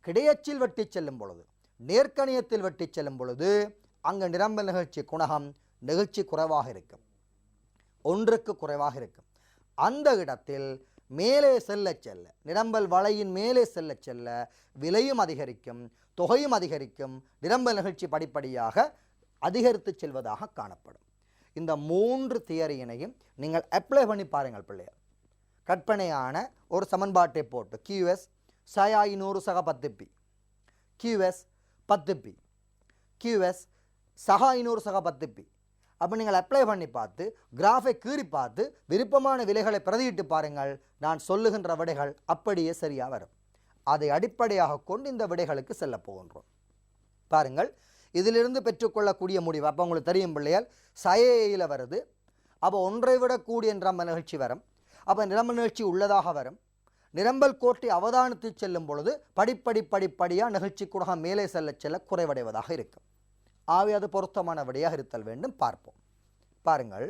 கிடையச்சில் வெட்டி செல்லும் பொழுது நேர்கணியத்தில் வெட்டி செல்லும் பொழுது அங்கு நிரம்பல் நிகழ்ச்சி குணகம் நெகிழ்ச்சி குறைவாக இருக்கும். ஒன்றுக்கு குறைவாக இருக்கும். அந்த இடத்தில் மேலே செல்ல செல்ல நிரம்பல் வளையின் மேலே செல்ல செல்ல விலையும் அதிகரிக்கும், தொகையும் அதிகரிக்கும், நிரம்பல் நிகழ்ச்சி படிப்படியாக அதிகரித்து செல்வதாக காணப்படும். இந்த 3 தியரியினையும் நீங்கள் அப்ளை பண்ணி பாருங்கள் பிள்ளைகள். கற்பனையான ஒரு சமன்பாட்டை போட்டு QS 500 சக 10p, QS 10p, QS சக 500 சக 10p. அப்போ நீங்கள் அப்ளை பண்ணி பார்த்து கிராஃபை கீறி பார்த்து விருப்பமான விலைகளை பிரதியிட்டு பாருங்கள். நான் சொல்லுகின்ற விடைகள் அப்படியே சரியாக வரும். அதை அடிப்படையாக கொண்டு இந்த விடைகளுக்கு செல்ல போகின்றோம். பாருங்கள், இதிலிருந்து பெற்றுக்கொள்ளக்கூடிய முடிவு அப்போ உங்களுக்கு தெரியும் பிள்ளைகள், சயையில் வருது. அப்போ ஒன்றை விடக்கூடிய நிரம்பல் நிகழ்ச்சி வரும். அப்போ நிரம்பல் நிகழ்ச்சி உள்ளதாக வரும். நிரம்பல் கோட்டை அவதானித்து செல்லும் பொழுது படிப்படியாக நிகழ்ச்சி குணகம் மேலே செல்ல செல்ல குறைவடைவதாக இருக்கும். ஆகவே அது பொருத்தமான விடையாக இருத்தல் வேண்டும். பார்ப்போம். பாருங்கள்,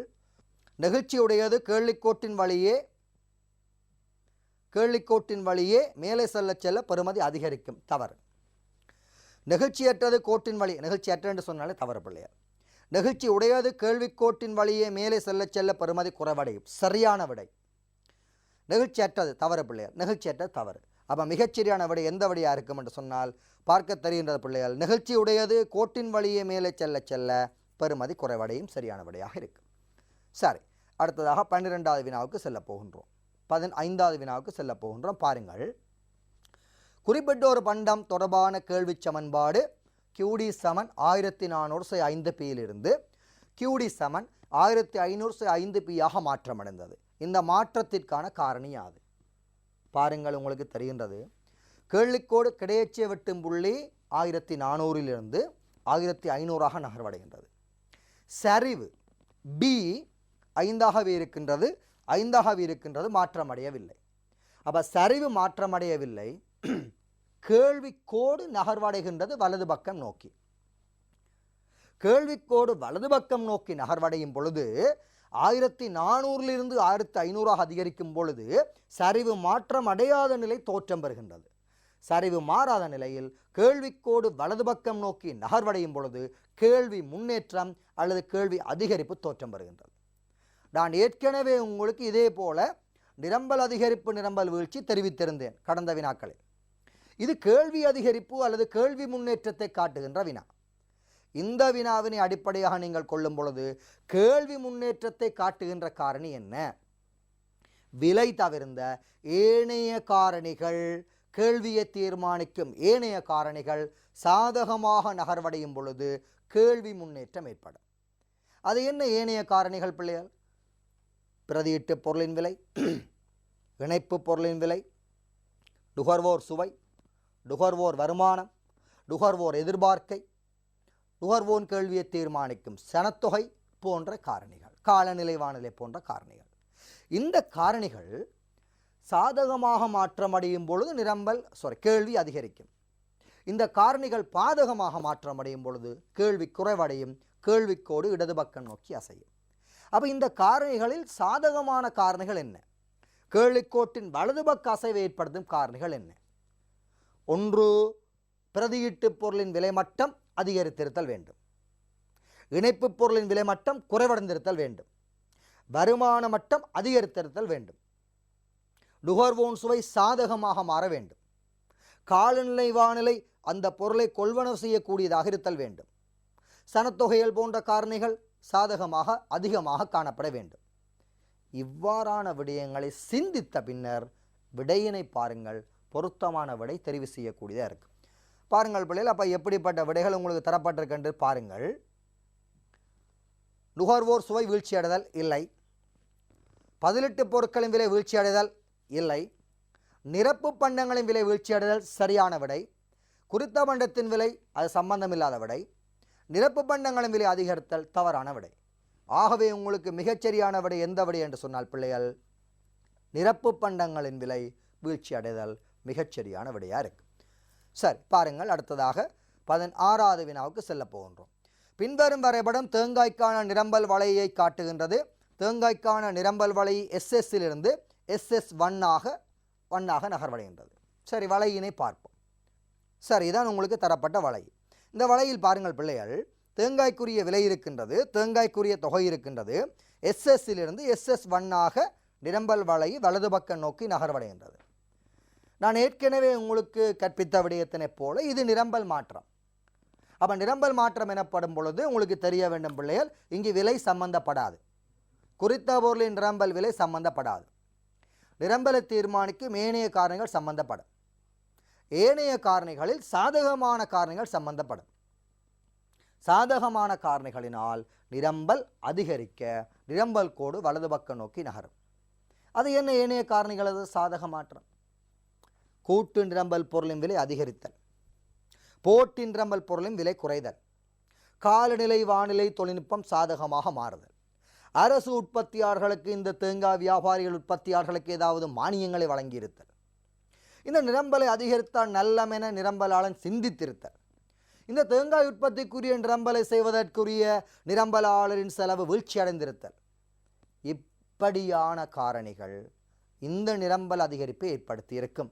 நெகிழ்ச்சியுடையது கேள்விக்கோட்டின் வழியே மேலே செல்ல பெறுமதி அதிகரிக்கும். தவறு. நெகிழ்ச்சியற்றது கோட்டின் வழி, நெகிழ்ச்சியற்ற என்று சொன்னாலே தவறு பிள்ளையார். நெகிழ்ச்சி உடையது கேள்விக்கோட்டின் வழியே மேலே செல்ல பெறுமதி குறைவடையும். சரியான விடை. நெகிழ்ச்சியற்றது தவறு பிள்ளையார், நெகிழ்ச்சியற்றது தவறு. அப்போ மிகச்சரியான விடை எந்த விடையாக இருக்கும் என்று சொன்னால் பார்க்க தெரிகின்றது பிள்ளையார். நெகிழ்ச்சி உடையது கோட்டின் வழியே மேலே செல்ல பெறுமதி குறைவடையும். சரியான விடையாக இருக்கும். சரி, அடுத்ததாக 12வது வினாவுக்கு செல்ல போகின்றோம். 15வது வினாவுக்கு செல்ல போகின்றோம். பாருங்கள், குறிப்பிட்ட ஒரு பண்டம் தொடர்பான கேள்வி சமன்பாடு QD = 1405 பியிலிருந்து QD = 1505 பியாக மாற்றமடைந்தது. இந்த மாற்றத்திற்கான காரணி யாது? பாருங்கள், உங்களுக்கு தெரிகின்றது. கேள்விக்கோடு கிடையச்சிய வெட்டும் புள்ளி 1400 1500 நகர்வடைகின்றது. சரிவு B 5ஆகவே இருக்கின்றது, 5ஆகவே இருக்கின்றது, மாற்றமடையவில்லை. அப்போ சரிவு மாற்றமடையவில்லை, கேள்விக்கோடு நகர்வடைகின்றது வலது பக்கம் நோக்கி. கேள்விக்கோடு வலது பக்கம் நோக்கி நகர்வடையும் பொழுது 1400 1500 அதிகரிக்கும் பொழுது சரிவு மாற்றம் அடையாத நிலை தோற்றம் பெறுகின்றது. சரிவு மாறாத நிலையில் கேள்விக்கோடு வலது பக்கம் நோக்கி நகர்வடையும் பொழுது கேள்வி முன்னேற்றம் அல்லது கேள்வி அதிகரிப்பு தோற்றம் பெறுகின்றது. நான் ஏற்கனவே உங்களுக்கு இதே போல நிரம்பல் அதிகரிப்பு நிரம்பல் வீழ்ச்சி தெரிவித்திருந்தேன் கடந்த வினாக்களில். இது கேள்வி அதிகரிப்பு அல்லது கேள்வி முன்னேற்றத்தை காட்டுகின்ற வினா. இந்த வினாவினை அடிப்படையாக நீங்கள் கொள்ளும் பொழுது கேள்வி முன்னேற்றத்தை காட்டுகின்ற காரணி என்ன? விலை தவிர்ந்த ஏனைய காரணிகள், கேள்வியை தீர்மானிக்கும் ஏனைய காரணிகள் சாதகமாக நகர்வடையும் பொழுது கேள்வி முன்னேற்றம் ஏற்படும். அது என்ன ஏனைய காரணிகள் பிள்ளைகள்? பிரதியீட்டு பொருளின் விலை, இணைப்பு பொருளின் விலை, நுகர்வோர் சுவை, நுகர்வோர் வருமானம், நுகர்வோர் எதிர்பார்க்கை, நுகர்வோன் கேள்வியை தீர்மானிக்கும் சனத்தொகை போன்ற காரணிகள், காலநிலை வானிலை போன்ற காரணிகள். இந்த காரணிகள் சாதகமாக மாற்றமடையும் பொழுது கேள்வி அதிகரிக்கும். இந்த காரணிகள் பாதகமாக மாற்றமடையும் பொழுது கேள்வி குறைவடையும், கேள்விக்கோடு இடது பக்கம் நோக்கி அசையும். அப்போ இந்த காரணிகளில் சாதகமான காரணிகள் என்ன? கேள்விக்கோட்டின் வலது பக்க அசைவை ஏற்படுத்தும் காரணிகள் என்ன? ஒன்று, பிரதியீட்டு பொருளின் விலை மட்டம் அதிகரித்திருத்தல் வேண்டும். இணைப்பு பொருளின் விலை மட்டம் குறைவடைந்திருத்தல் வேண்டும். வருமான மட்டம் அதிகரித்திருத்தல் வேண்டும். நுகர்வோன் சுவை சாதகமாக மாற வேண்டும். காலநிலை வானிலை அந்த பொருளை கொள்வனவு செய்யக்கூடியதாக இருத்தல் வேண்டும். சனத்தொகைகள் போன்ற காரணிகள் சாதகமாக அதிகமாக காணப்பட வேண்டும். இவ்வாறான விடயங்களை சிந்தித்த பின்னர் விடையினை பாருங்கள், பொருத்தமான விடை தெரிவு செய்யக்கூடியதாக இருக்கு. பாருங்கள் பிள்ளைகள், அப்போ எப்படிப்பட்ட விடைகள் உங்களுக்கு தரப்பட்டிருக்கின்ற பாருங்கள். நுகர்வோர் சுவை வீழ்ச்சி அடைதல் இல்லை. பதிலீட்டு பொருட்களின் விலை வீழ்ச்சி அடைதல் இல்லை. நிரப்பு பண்டங்களின் விலை வீழ்ச்சி அடைதல் சரியான விடை. குறித்த பண்டத்தின் விலை அது சம்பந்தமில்லாத விடை. நிரப்பு பண்டங்களின் விலை அதிகரித்தல் தவறான விடை. ஆகவே உங்களுக்கு மிகச்சரியான விடை எந்த விடை என்று சொன்னால் பிள்ளைகள், நிரப்பு பண்டங்களின் விலை வீழ்ச்சி அடைதல் மிகச்சரியான விடையாக இருக்கு. சரி, பாருங்கள், அடுத்ததாக 16வது வினாவுக்கு செல்ல போகின்றோம். பின்வரும் வரைபடம் தேங்காய்க்கான நிரம்பல் வலையை காட்டுகின்றது. தேங்காய்க்கான நிரம்பல் வலை SS-இலிருந்து SS1ஆக நகர்வடைகின்றது. சரி, வலையினை பார்ப்போம். சரி, இதான் உங்களுக்கு தரப்பட்ட வலை. இந்த வலையில் பாருங்கள் பிள்ளைகள், தேங்காய்க்குரிய விலை இருக்கின்றது, தேங்காய்க்குரிய தொகை இருக்கின்றது. SS-இலிருந்து SS1ஆக நிரம்பல் வலை வலது பக்கம் நோக்கி நகர்வடைகின்றது. நான் ஏற்கனவே உங்களுக்கு கற்பித்த விடயத்தினைப் போல இது நிரம்பல் மாற்றம். அப்போ நிரம்பல் மாற்றம் எனப்படும் பொழுது உங்களுக்கு தெரிய வேண்டும் பிள்ளைகள், இங்கு விலை சம்பந்தப்படாது. குறித்த பொருளின் நிரம்பல் விலை சம்பந்தப்படாது. நிரம்பலை தீர்மானிக்கும் ஏனைய காரணிகள் சம்பந்தப்படும். ஏனைய காரணிகளில் சாதகமான காரணிகள் சம்பந்தப்படும். சாதகமான காரணிகளினால் நிரம்பல் அதிகரிக்க நிரம்பல் கோடு வலது பக்கம் நோக்கி நகரும். அது என்ன ஏனைய காரணிகளது சாதக மாற்றம்? கூட்டு நிரம்பல் பொருளின் விலை அதிகரித்தல், போட்டி நிரம்பல் பொருளின் விலை குறைதல், காலநிலை வானிலை தொழில்நுட்பம் சாதகமாக மாறுதல், அரசு உற்பத்தியாளர்களுக்கு இந்த தேங்காய் வியாபாரிகள் உற்பத்தியாளர்களுக்கு ஏதாவது மானியங்களை வழங்கியிருத்தல், இந்த நிரம்பலை அதிகரித்தால் நல்லமென நிரம்பலாளன் சிந்தித்திருத்தல், இந்த தேங்காய் உற்பத்திக்குரிய நிரம்பலை செய்வதற்குரிய நிரம்பலாளரின் செலவு வீழ்ச்சி அடைந்திருத்தல். இப்படியான காரணிகள் இந்த நிரம்பல் அதிகரிப்பை ஏற்படுத்தி இருக்கும்.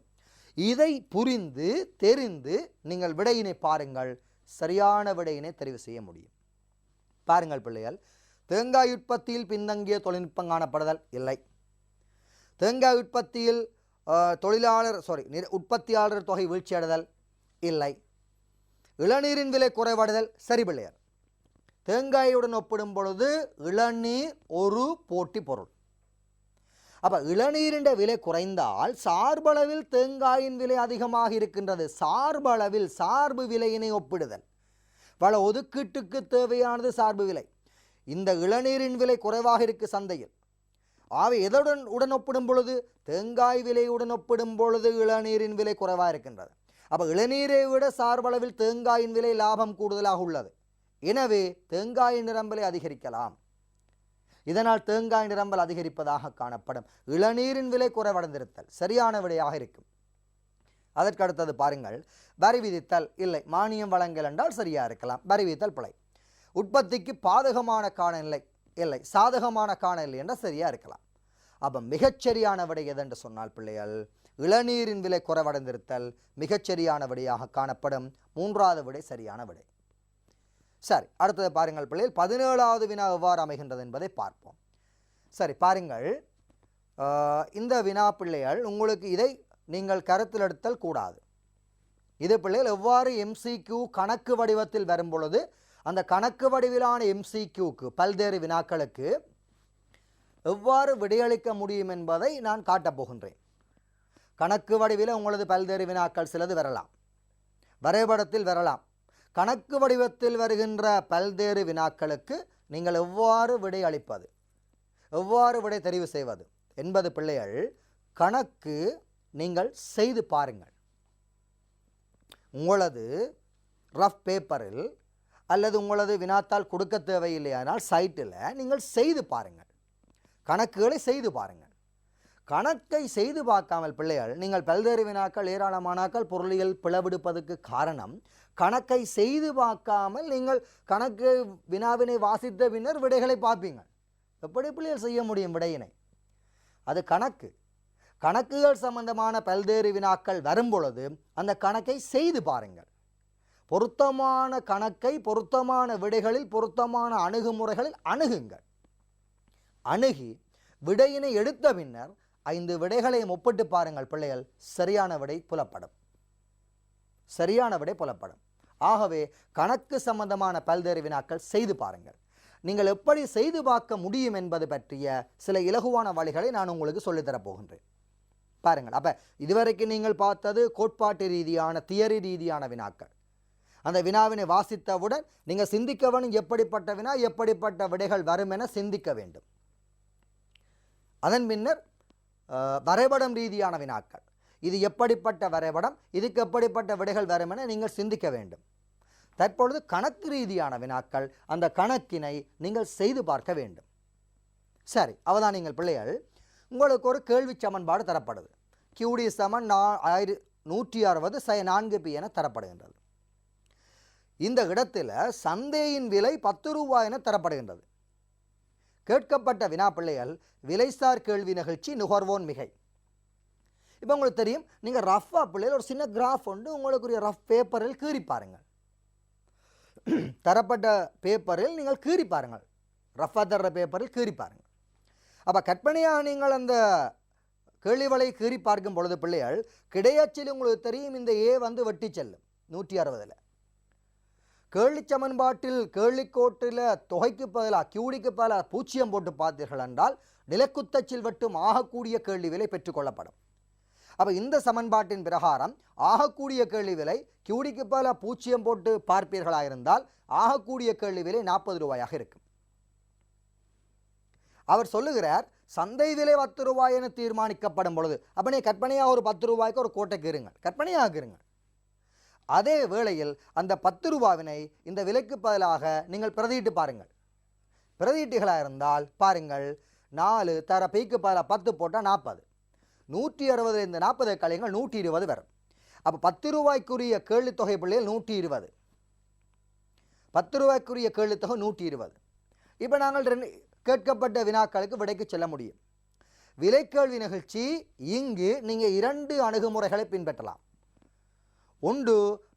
இதை புரிந்து தெரிந்து நீங்கள் விடையினை பாருங்கள், சரியான விடையினை தெரிவு செய்ய முடியும். பாருங்கள் பிள்ளைகள், தேங்காய் உற்பத்தியில் பின்தங்கிய தொழில்நுட்பம் காணப்படுதல் இல்லை. தேங்காய் உற்பத்தியில் உற்பத்தியாளர் தொகை வீழ்ச்சியடைதல் இல்லை. இளநீரின் விலை குறைவடைதல் சரி பிள்ளையர். தேங்காயுடன் ஒப்பிடும் பொழுது இளநீர் ஒரு போட்டி பொருள். அப்போ இளநீரின் விலை குறைந்தால் சார்பளவில் தேங்காயின் விலை அதிகமாக இருக்கின்றது. சார்பளவில் சார்பு விலையினை ஒப்பிடுதல், பல ஒதுக்கீட்டுக்கு தேவையானது சார்பு விலை. இந்த இளநீரின் விலை குறைவாக இருக்கு சந்தையில். ஆக எதுடன் ஒப்பிடும் பொழுது, தேங்காய் விலையுடன் ஒப்பிடும் பொழுது இளநீரின் விலை குறைவாக இருக்கின்றது. அப்போ இளநீரை விட சார்பளவில் தேங்காயின் விலை லாபம் கூடுதலாக உள்ளது. எனவே தேங்காய் நிரம்பலை அதிகரிக்கலாம். இதனால் தேங்காய் நிரம்பல் அதிகரிப்பதாக காணப்படும். இளநீரின் விலை குறைவடைந்திருத்தல் சரியான விடையாக இருக்கும். அதற்கு அடுத்தது பாருங்கள், வரி விதித்தல் இல்லை. மானியம் வழங்கல் என்றால் சரியா இருக்கலாம். வரி விதித்தல் பிழை. உற்பத்திக்கு பாதகமான காணநிலை இல்லை, சாதகமான காணநிலை என்றால் சரியா இருக்கலாம். அப்போ மிகச்சரியான விடை எதென்று சொன்னால் பிள்ளைகள், இளநீரின் விலை குறைவடைந்திருத்தல் மிகச்சரியான விடையாக காணப்படும். மூன்றாவது விடை சரியான விடை. சரி, அடுத்தது பாருங்கள் பிள்ளைகள், 17வது வினா எவ்வாறு அமைகின்றது என்பதை பார்ப்போம். சரி பாருங்கள், இந்த வினா பிள்ளைகள் உங்களுக்கு இதை நீங்கள் கருத்தில் எடுத்தல் கூடாது. இது பிள்ளைகள் எவ்வாறு MCQ கணக்கு வடிவத்தில் வரும் பொழுது அந்த கணக்கு வடிவிலான MCQக்கு பல்வேறு வினாக்களுக்கு எவ்வாறு விடையளிக்க முடியும் என்பதை நான் காட்டப் போகின்றேன். கணக்கு வடிவில் உங்களது பல்வேறு வினாக்கள் சிலது வரலாம், வரைபடத்தில் வரலாம். கணக்கு வடிவத்தில் வருகின்ற பல்வேறு வினாக்களுக்கு நீங்கள் எவ்வாறு விடை அளிப்பது, எவ்வாறு விடை தெரிவு செய்வது என்பது பிள்ளைகள் கணக்கு நீங்கள் செய்து பாருங்கள். உங்களது ரஃப் பேப்பரில் அல்லது உங்களது வினாத்தால் கொடுக்க தேவையில்லையானால் சைட்டில் நீங்கள் செய்து பாருங்கள், கணக்குகளை செய்து பாருங்கள். கணக்கை செய்து பார்க்காமல் பிள்ளைகள் நீங்கள் பல்வேறு வினாக்கள் ஏராளமானாக்கள் பொருளியல் பிளவெடுப்பதற்கு காரணம், கணக்கை செய்து பார்க்காமல் நீங்கள் கணக்கு வினாவினை வாசித்த பின்னர் விடைகளை பார்ப்பீங்க. எப்படி பிள்ளைகள் செய்ய முடியும் விடையினை? அது கணக்குகள் சம்பந்தமான பல்வேறு வினாக்கள் வரும்பொழுது அந்த கணக்கை செய்து பாருங்கள். பொருத்தமான கணக்கை பொருத்தமான விடைகளில் பொருத்தமான அணுகுமுறைகளில் அணுகுங்கள். அணுகி விடையினை எடுத்த பின்னர் 5 விடைகளையும் ஒப்பிட்டு பாருங்கள் பிள்ளைகள், சரியான விடை புலப்படும். சரியான விடை புலப்படும். ஆகவே கணக்கு சம்பந்தமான பல்வேறு வினாக்கள் செய்து பாருங்கள். நீங்கள் எப்படி செய்து பார்க்க முடியும் என்பது பற்றிய சில இலகுவான வழிகளை நான் உங்களுக்கு சொல்லித்தரப் போகின்றேன். பாருங்கள். அப்போ இதுவரைக்கும் நீங்கள் பார்த்தது கோட்பாட்டு ரீதியான தியரி ரீதியான வினாக்கள். அந்த வினாவினை வாசித்தவுடன் நீங்கள் சிந்திக்க வேண்டும், எப்படிப்பட்ட வினா எப்படிப்பட்ட விடைகள் வரும் என சிந்திக்க வேண்டும். அதன் பின்னர் வரைபடம் ரீதியான வினாக்கள், இது எப்படிப்பட்ட வரைபடம், இதுக்கு எப்படிப்பட்ட விடைகள் வரும் என நீங்கள் சிந்திக்க வேண்டும். தற்பொழுது கணக்கு ரீதியான வினாக்கள், அந்த கணக்கினை நீங்கள் செய்து பார்க்க வேண்டும். சரி, அவதான் நீங்கள் பிள்ளைகள், உங்களுக்கு ஒரு கேள்வி சமன்பாடு தரப்படுது. QD சமன் 160 4p என தரப்படுகின்றது. இந்த இடத்துல சந்தையின் விலை 10 ரூபாய் என தரப்படுகின்றது. கேட்கப்பட்ட வினா பிள்ளைகள் விலைசார் கேள்வி நிகழ்ச்சி நுகர்வோன் மிகை. இப்போ உங்களுக்கு தெரியும், நீங்கள் ரஃபாக பிள்ளைகள் ஒரு சின்ன கிராஃப் உண்டு, உங்களுக்குரிய ரஃப் பேப்பரில் கீறி பாருங்கள். தரப்பட்ட பேப்பரில் நீங்கள் கீறி பாருங்கள், ரஃபாக தர்ற பேப்பரில் கீறி பாருங்கள். அப்போ கற்பனையாக நீங்கள் அந்த கேள்விகளை கீறி பார்க்கும் பொழுது பிள்ளைகள் கிடையாச்சில் உங்களுக்கு தெரியும், இந்த A வந்து வெட்டி செல்லும் 160. கேள்வி சமன்பாட்டில் கேள்விக்கோட்டில் தொகைக்கு பதிலாக QDக்கு பதிலாக 0 போட்டு பார்த்தீர்கள் என்றால் நிலக்குத்தச்சில் வெட்டும் ஆகக்கூடிய கேள்வி விலை பெற்றுக்கொள்ளப்படும். அப்போ இந்த சமன்பாட்டின் பிரகாரம் ஆகக்கூடிய கேள்வி விலை QDக்கு பதிலாக 0 போட்டு பார்ப்பீர்களாக இருந்தால் ஆகக்கூடிய கேள்வி விலை 40 ரூபாயாக இருக்கும். அவர் சொல்லுகிறார், சந்தை விலை 10 ரூபாய் என தீர்மானிக்கப்படும் பொழுது, அப்போ நீ கற்பனையாக ஒரு 10 ரூபாய்க்கு ஒரு கோட்டைக்கு இருங்கள், கற்பனையாக இருங்கள். அதே வேளையில் அந்த 10 ரூபாவினை இந்த விலைக்கு பதிலாக நீங்கள் பிரதியிட்டு பாருங்கள். பிரதியீட்டுகளாக இருந்தால் பாருங்கள், 4 தர பைக்கு பதிலாக 10 போட்டால் 40, 160 இந்த 40 கலைகள் 120 வரும். அப்போ 10 ரூபாய்க்குரிய கேள்வித்தொகை பிள்ளைகள் 120, 10 ரூபாய்க்குரிய கேள்வித்தொகை 120. இப்போ நாங்கள் கேட்கப்பட்ட வினாக்களுக்கு விடைக்கு செல்ல முடியும். விலைக்கேள்வி நிகழ்ச்சி இங்கு நீங்கள் 2 அணுகுமுறைகளை பின்பற்றலாம். ஒன்று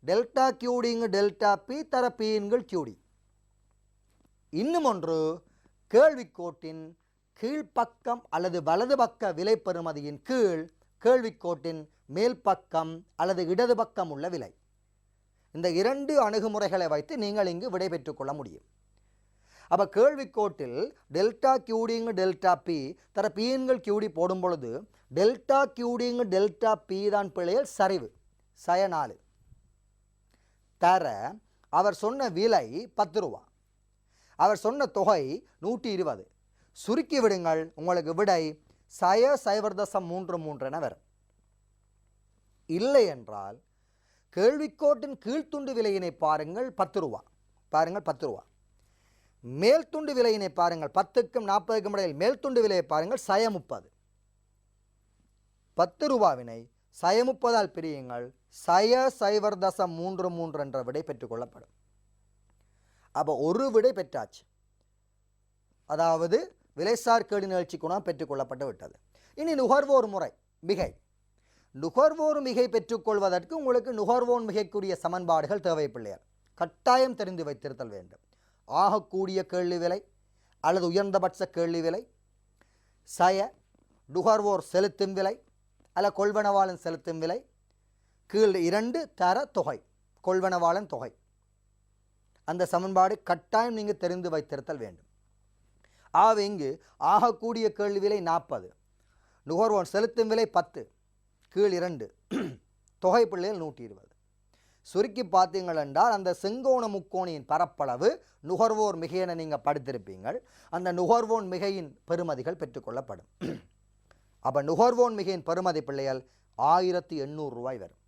டெல்டா கியூடிங்கு டெல்டா பி தர பின்கள் கியூடி. இன்னும் ஒன்று கேள்விக்கோட்டின் கீழ்ப்பக்கம் அல்லது வலது பக்க விலை பெறுமதியின் கீழ் கேள்விக்கோட்டின் மேல் பக்கம் அல்லது இடது பக்கம் உள்ள விலை. இந்த 2 அணுகுமுறைகளை வைத்து நீங்கள் இங்கு விடை பெற்றுக் கொள்ள முடியும். அப்போ கேள்விக்கோட்டில் டெல்டா கியூடிங்கு டெல்டா பி தர பின்கள் கியூடி போடும் பொழுது டெல்டா கியூடிங்கு டெல்டா பி தான் பிழையில் சரிவு சய 4 தர அவர் சொன்ன விலை 10 ரூபா, அவர் சொன்ன தொகை 120. சுருக்கி விடுங்கள், உங்களுக்கு விடை சய 0.33 என வரும். இல்லை என்றால் கேள்விக்கோட்டின் கீழ்த்துண்டு விலையினை பாருங்கள் 10 ரூபா, பாருங்கள் 10 ரூபா. மேல் துண்டு விலையினை பாருங்கள் 10க்கும் 40க்கும் இடையில் மேல் துண்டு விலையை பாருங்கள் சய 30. 10 ரூபாவினை சய 30ஆல் பிரியுங்கள், சய 0.33 என்ற விடை பெற்றுக்கொள்ளப்படும். அப்போ ஒரு விடை பெற்றாச்சு, அதாவது விலைசார் கேடு நிகழ்ச்சி குணம் பெற்றுக்கொள்ளப்பட்டு விட்டது. இனி நுகர்வோர் முறை மிகை. நுகர்வோர் மிகை பெற்றுக்கொள்வதற்கு உங்களுக்கு நுகர்வோர் மிகைக்குரிய சமன்பாடுகள் தேவை பிள்ளையார். கட்டாயம் தெரிந்து வைத்திருத்தல் வேண்டும். ஆகக்கூடிய கேள்வி விலை அல்லது உயர்ந்தபட்ச கேள்வி விலை, சய நுகர்வோர் செலுத்தும் விலை அல்ல கொள்வனவாளன் செலுத்தும் விலை, கீழ் 2 தர தொகை கொள்வனவாளன் தொகை. அந்த சமன்பாடு கட்டாயம் நீங்கள் தெரிந்து வைத்திருத்தல் வேண்டும். ஆகவே இங்கு ஆகக்கூடிய கேள்வி விலை 40, நுகர்வோர் செலுத்தும் விலை 10, கீழ் 2, தொகை பிள்ளைகள் 120. சுருக்கி பார்த்தீங்கள் என்றால் அந்த செங்கோண முக்கோணியின் பரப்பளவு நுகர்வோர் மிகை என நீங்கள் படித்திருப்பீங்கள். அந்த நுகர்வோன் மிகையின் பெறுமதிகள் பெற்றுக்கொள்ளப்படும். அப்போ நுகர்வோன் மிகையின் பெறுமதி பிள்ளைகள் 1800 ரூபாய் வரும்.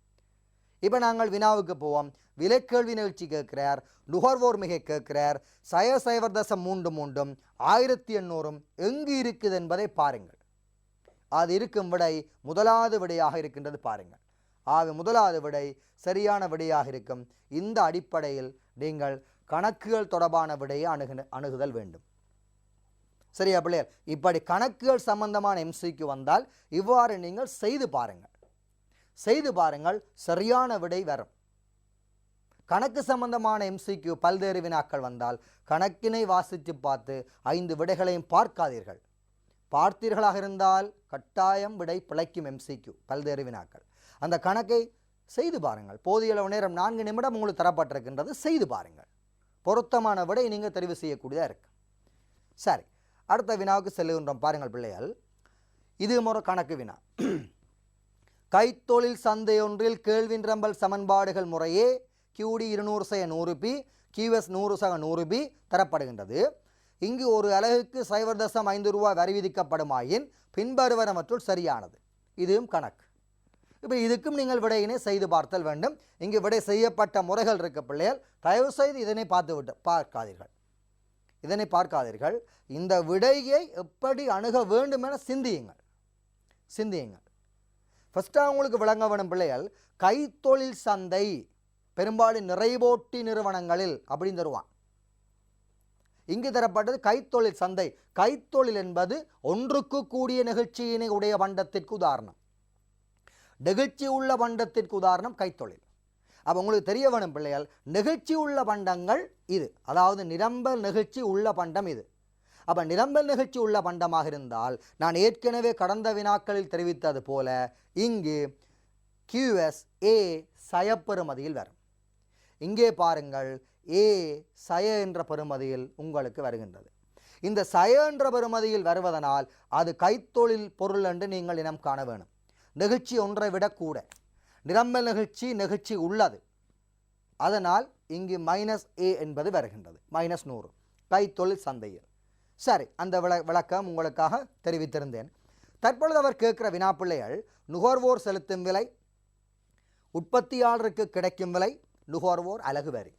இப்போ நாங்கள் வினாவுக்கு போவோம். விலைக்கேள்வி நிகழ்ச்சி கேட்கிறார், நுகர்வோர் மிகை கேட்கிறார், சய 0.33 1800 எங்கு இருக்குது என்பதை பாருங்கள். அது இருக்கும் விடை முதலாவது விடையாக இருக்கின்றது பாருங்கள். ஆக முதலாவது விடை சரியான விடையாக இருக்கும். இந்த அடிப்படையில் நீங்கள் கணக்குகள் தொடர்பான விடையை அணுகுதல் வேண்டும். சரியா பிள்ளைகள்? இப்படி கணக்குகள் சம்பந்தமான எம்சிக்கு வந்தால் இவ்வாறு நீங்கள் செய்து பாருங்கள். செய்து பாருங்கள், சரியான விடை வரும். கணக்கு சம்பந்தமான எம்சிக்கு பல்வேறு வினாக்கள் வந்தால் கணக்கினை வாசித்து பார்த்து 5 விடைகளையும் பார்க்காதீர்கள். பார்த்தீர்களாக இருந்தால் கட்டாயம் விடை பிழைக்கும். எம்சிக்கு பல்வேறு வினாக்கள் அந்த கணக்கை செய்து பாருங்கள். போதிய அளவு நேரம் 4 நிமிடம் உங்களுக்கு தரப்பட்டிருக்கின்றது, செய்து பாருங்கள். பொருத்தமான விடை நீங்கள் தெரிவு செய்யக்கூடியதாக இருக்கு. சரி, அடுத்த வினாவுக்கு செல்லுகின்றோம். பாருங்கள் பிள்ளைகள், இது ஒரு கணக்கு வினா. கைத்தொழில் சந்தை ஒன்றில் கேள்வி நிரம்பல் சமன்பாடுகள் முறையே QD 200 சய 100p, QS 100 சக 100p தரப்படுகின்றது. இங்கு ஒரு அலகுக்கு 0.5 ரூபாய் வரி விதிக்கப்படுமாயின் பின்வருவனவற்றுள் சரியானது. இதுவும் கணக்கு. இப்போ இதுக்கும் நீங்கள் விடையினை செய்து பார்த்தல் வேண்டும். இங்கு விடை செய்யப்பட்ட முறைகள் இருக்க பிள்ளைகள், தயவு செய்து இதனை பார்க்காதீர்கள். இதனை பார்க்காதீர்கள். இந்த விடையை எப்படி அணுக வேண்டும் என சிந்தியுங்கள். ஃபஸ்ட்டாக உங்களுக்கு விளங்க வேணும் பிள்ளைகள், கைத்தொழில் சந்தை பெரும்பாலும் நிறைபோட்டி நிறுவனங்களில் அப்படின்னு தருவான். இங்கு தரப்பட்டது கைத்தொழில் சந்தை. கைத்தொழில் என்பது ஒன்றுக்கு கூடிய நிகழ்ச்சியினை உடைய பண்டத்திற்கு உதாரணம். நெகிழ்ச்சி உள்ள பண்டத்திற்கு உதாரணம் கைத்தொழில். அப்போ உங்களுக்கு தெரிய வேணும் பிள்ளைகள், நெகிழ்ச்சி உள்ள பண்டங்கள் இது, அதாவது நிரம்பல் நெகிழ்ச்சி உள்ள பண்டம் இது. அப்போ நிரம்பல் நிகழ்ச்சி உள்ள பண்டமாக இருந்தால் நான் ஏற்கனவே கடந்த வினாக்களில் தெரிவித்தது போல இங்கு QS A சயப்பெறுமதியில் வரும். இங்கே பாருங்கள், A சய என்ற பெறுமதியில் உங்களுக்கு வருகின்றது. இந்த சய என்ற பெறுமதியில் வருவதனால் அது கைத்தொழில் பொருள் என்று நீங்கள் இனம் காண வேணும். நெகிழ்ச்சி ஒன்றை விட கூட நிரம்பல் நெகிழ்ச்சி உள்ளது. அதனால் இங்கு -A என்பது வருகின்றது, -100 கைத்தொழில் சந்தையில். சரி, அந்த விளக்கம் உங்களுக்காக தெரிவித்திருந்தேன். தற்பொழுது அவர் கேட்கிற வினாப்பிள்ளைகள் நுகர்வோர் செலுத்தும் விலை, உற்பத்தியாளருக்கு கிடைக்கும் விலை, நுகர்வோர் அலகு வரி.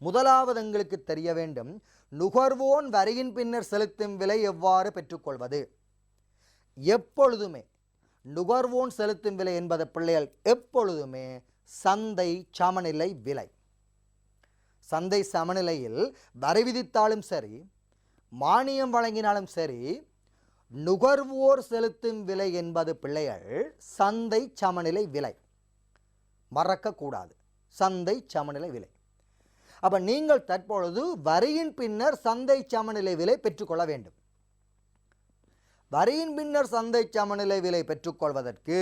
முதலாவது எங்களுக்கு தெரிய வேண்டும், நுகர்வோன் வரியின் பின்னர் செலுத்தும் விலை எவ்வாறு பெற்றுக்கொள்வது. எப்பொழுதுமே நுகர்வோன் செலுத்தும் விலை என்பது பிள்ளைகள் எப்பொழுதுமே சந்தை சமநிலை விலை. சந்தை சமநிலையில் வரி விதித்தாலும் சரி, மானியம் வழங்கினாலும் சரி, நுகர்வோர் செலுத்தும் விலை என்பது பிள்ளைகள் சந்தை சமநிலை விலை. மறக்கக்கூடாது, சந்தை சமநிலை விலை. அப்போ நீங்கள் தற்பொழுது வரியின் பின்னர் சந்தை சமநிலை விலை பெற்றுக்கொள்ள வேண்டும். வரியின் பின்னர் சந்தை சமநிலை விலை பெற்றுக்கொள்வதற்கு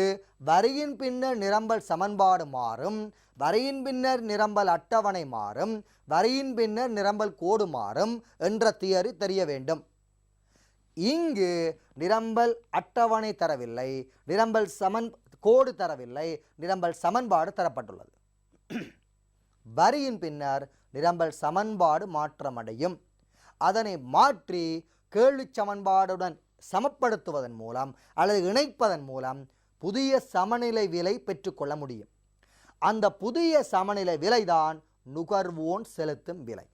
வரியின் பின்னர் நிரம்பல் சமன்பாடு மாறும், வரியின் பின்னர் நிரம்பல் அட்டவணை மாறும், வரியின் பின்னர் நிரம்பல் கோடு மாறும் என்ற தியரி தெரிய வேண்டும். இங்கு நிரம்பல் அட்டவணை தரவில்லை, நிரம்பல் கோடு தரவில்லை, நிரம்பல் சமன்பாடு தரப்பட்டுள்ளது. வரியின் பின்னர் நிரம்பல் சமன்பாடு மாற்றமடையும். அதனை மாற்றி கேள்வி சமன்பாடுடன் சமப்படுத்துவதன் மூலம் அல்லது இணைப்பதன் மூலம் புதிய சமநிலை விலை பெற்றுக்கொள்ள முடியும். அந்த புதிய சமநிலை விலைதான் நுகர்வோன் செலுத்தும் விலை.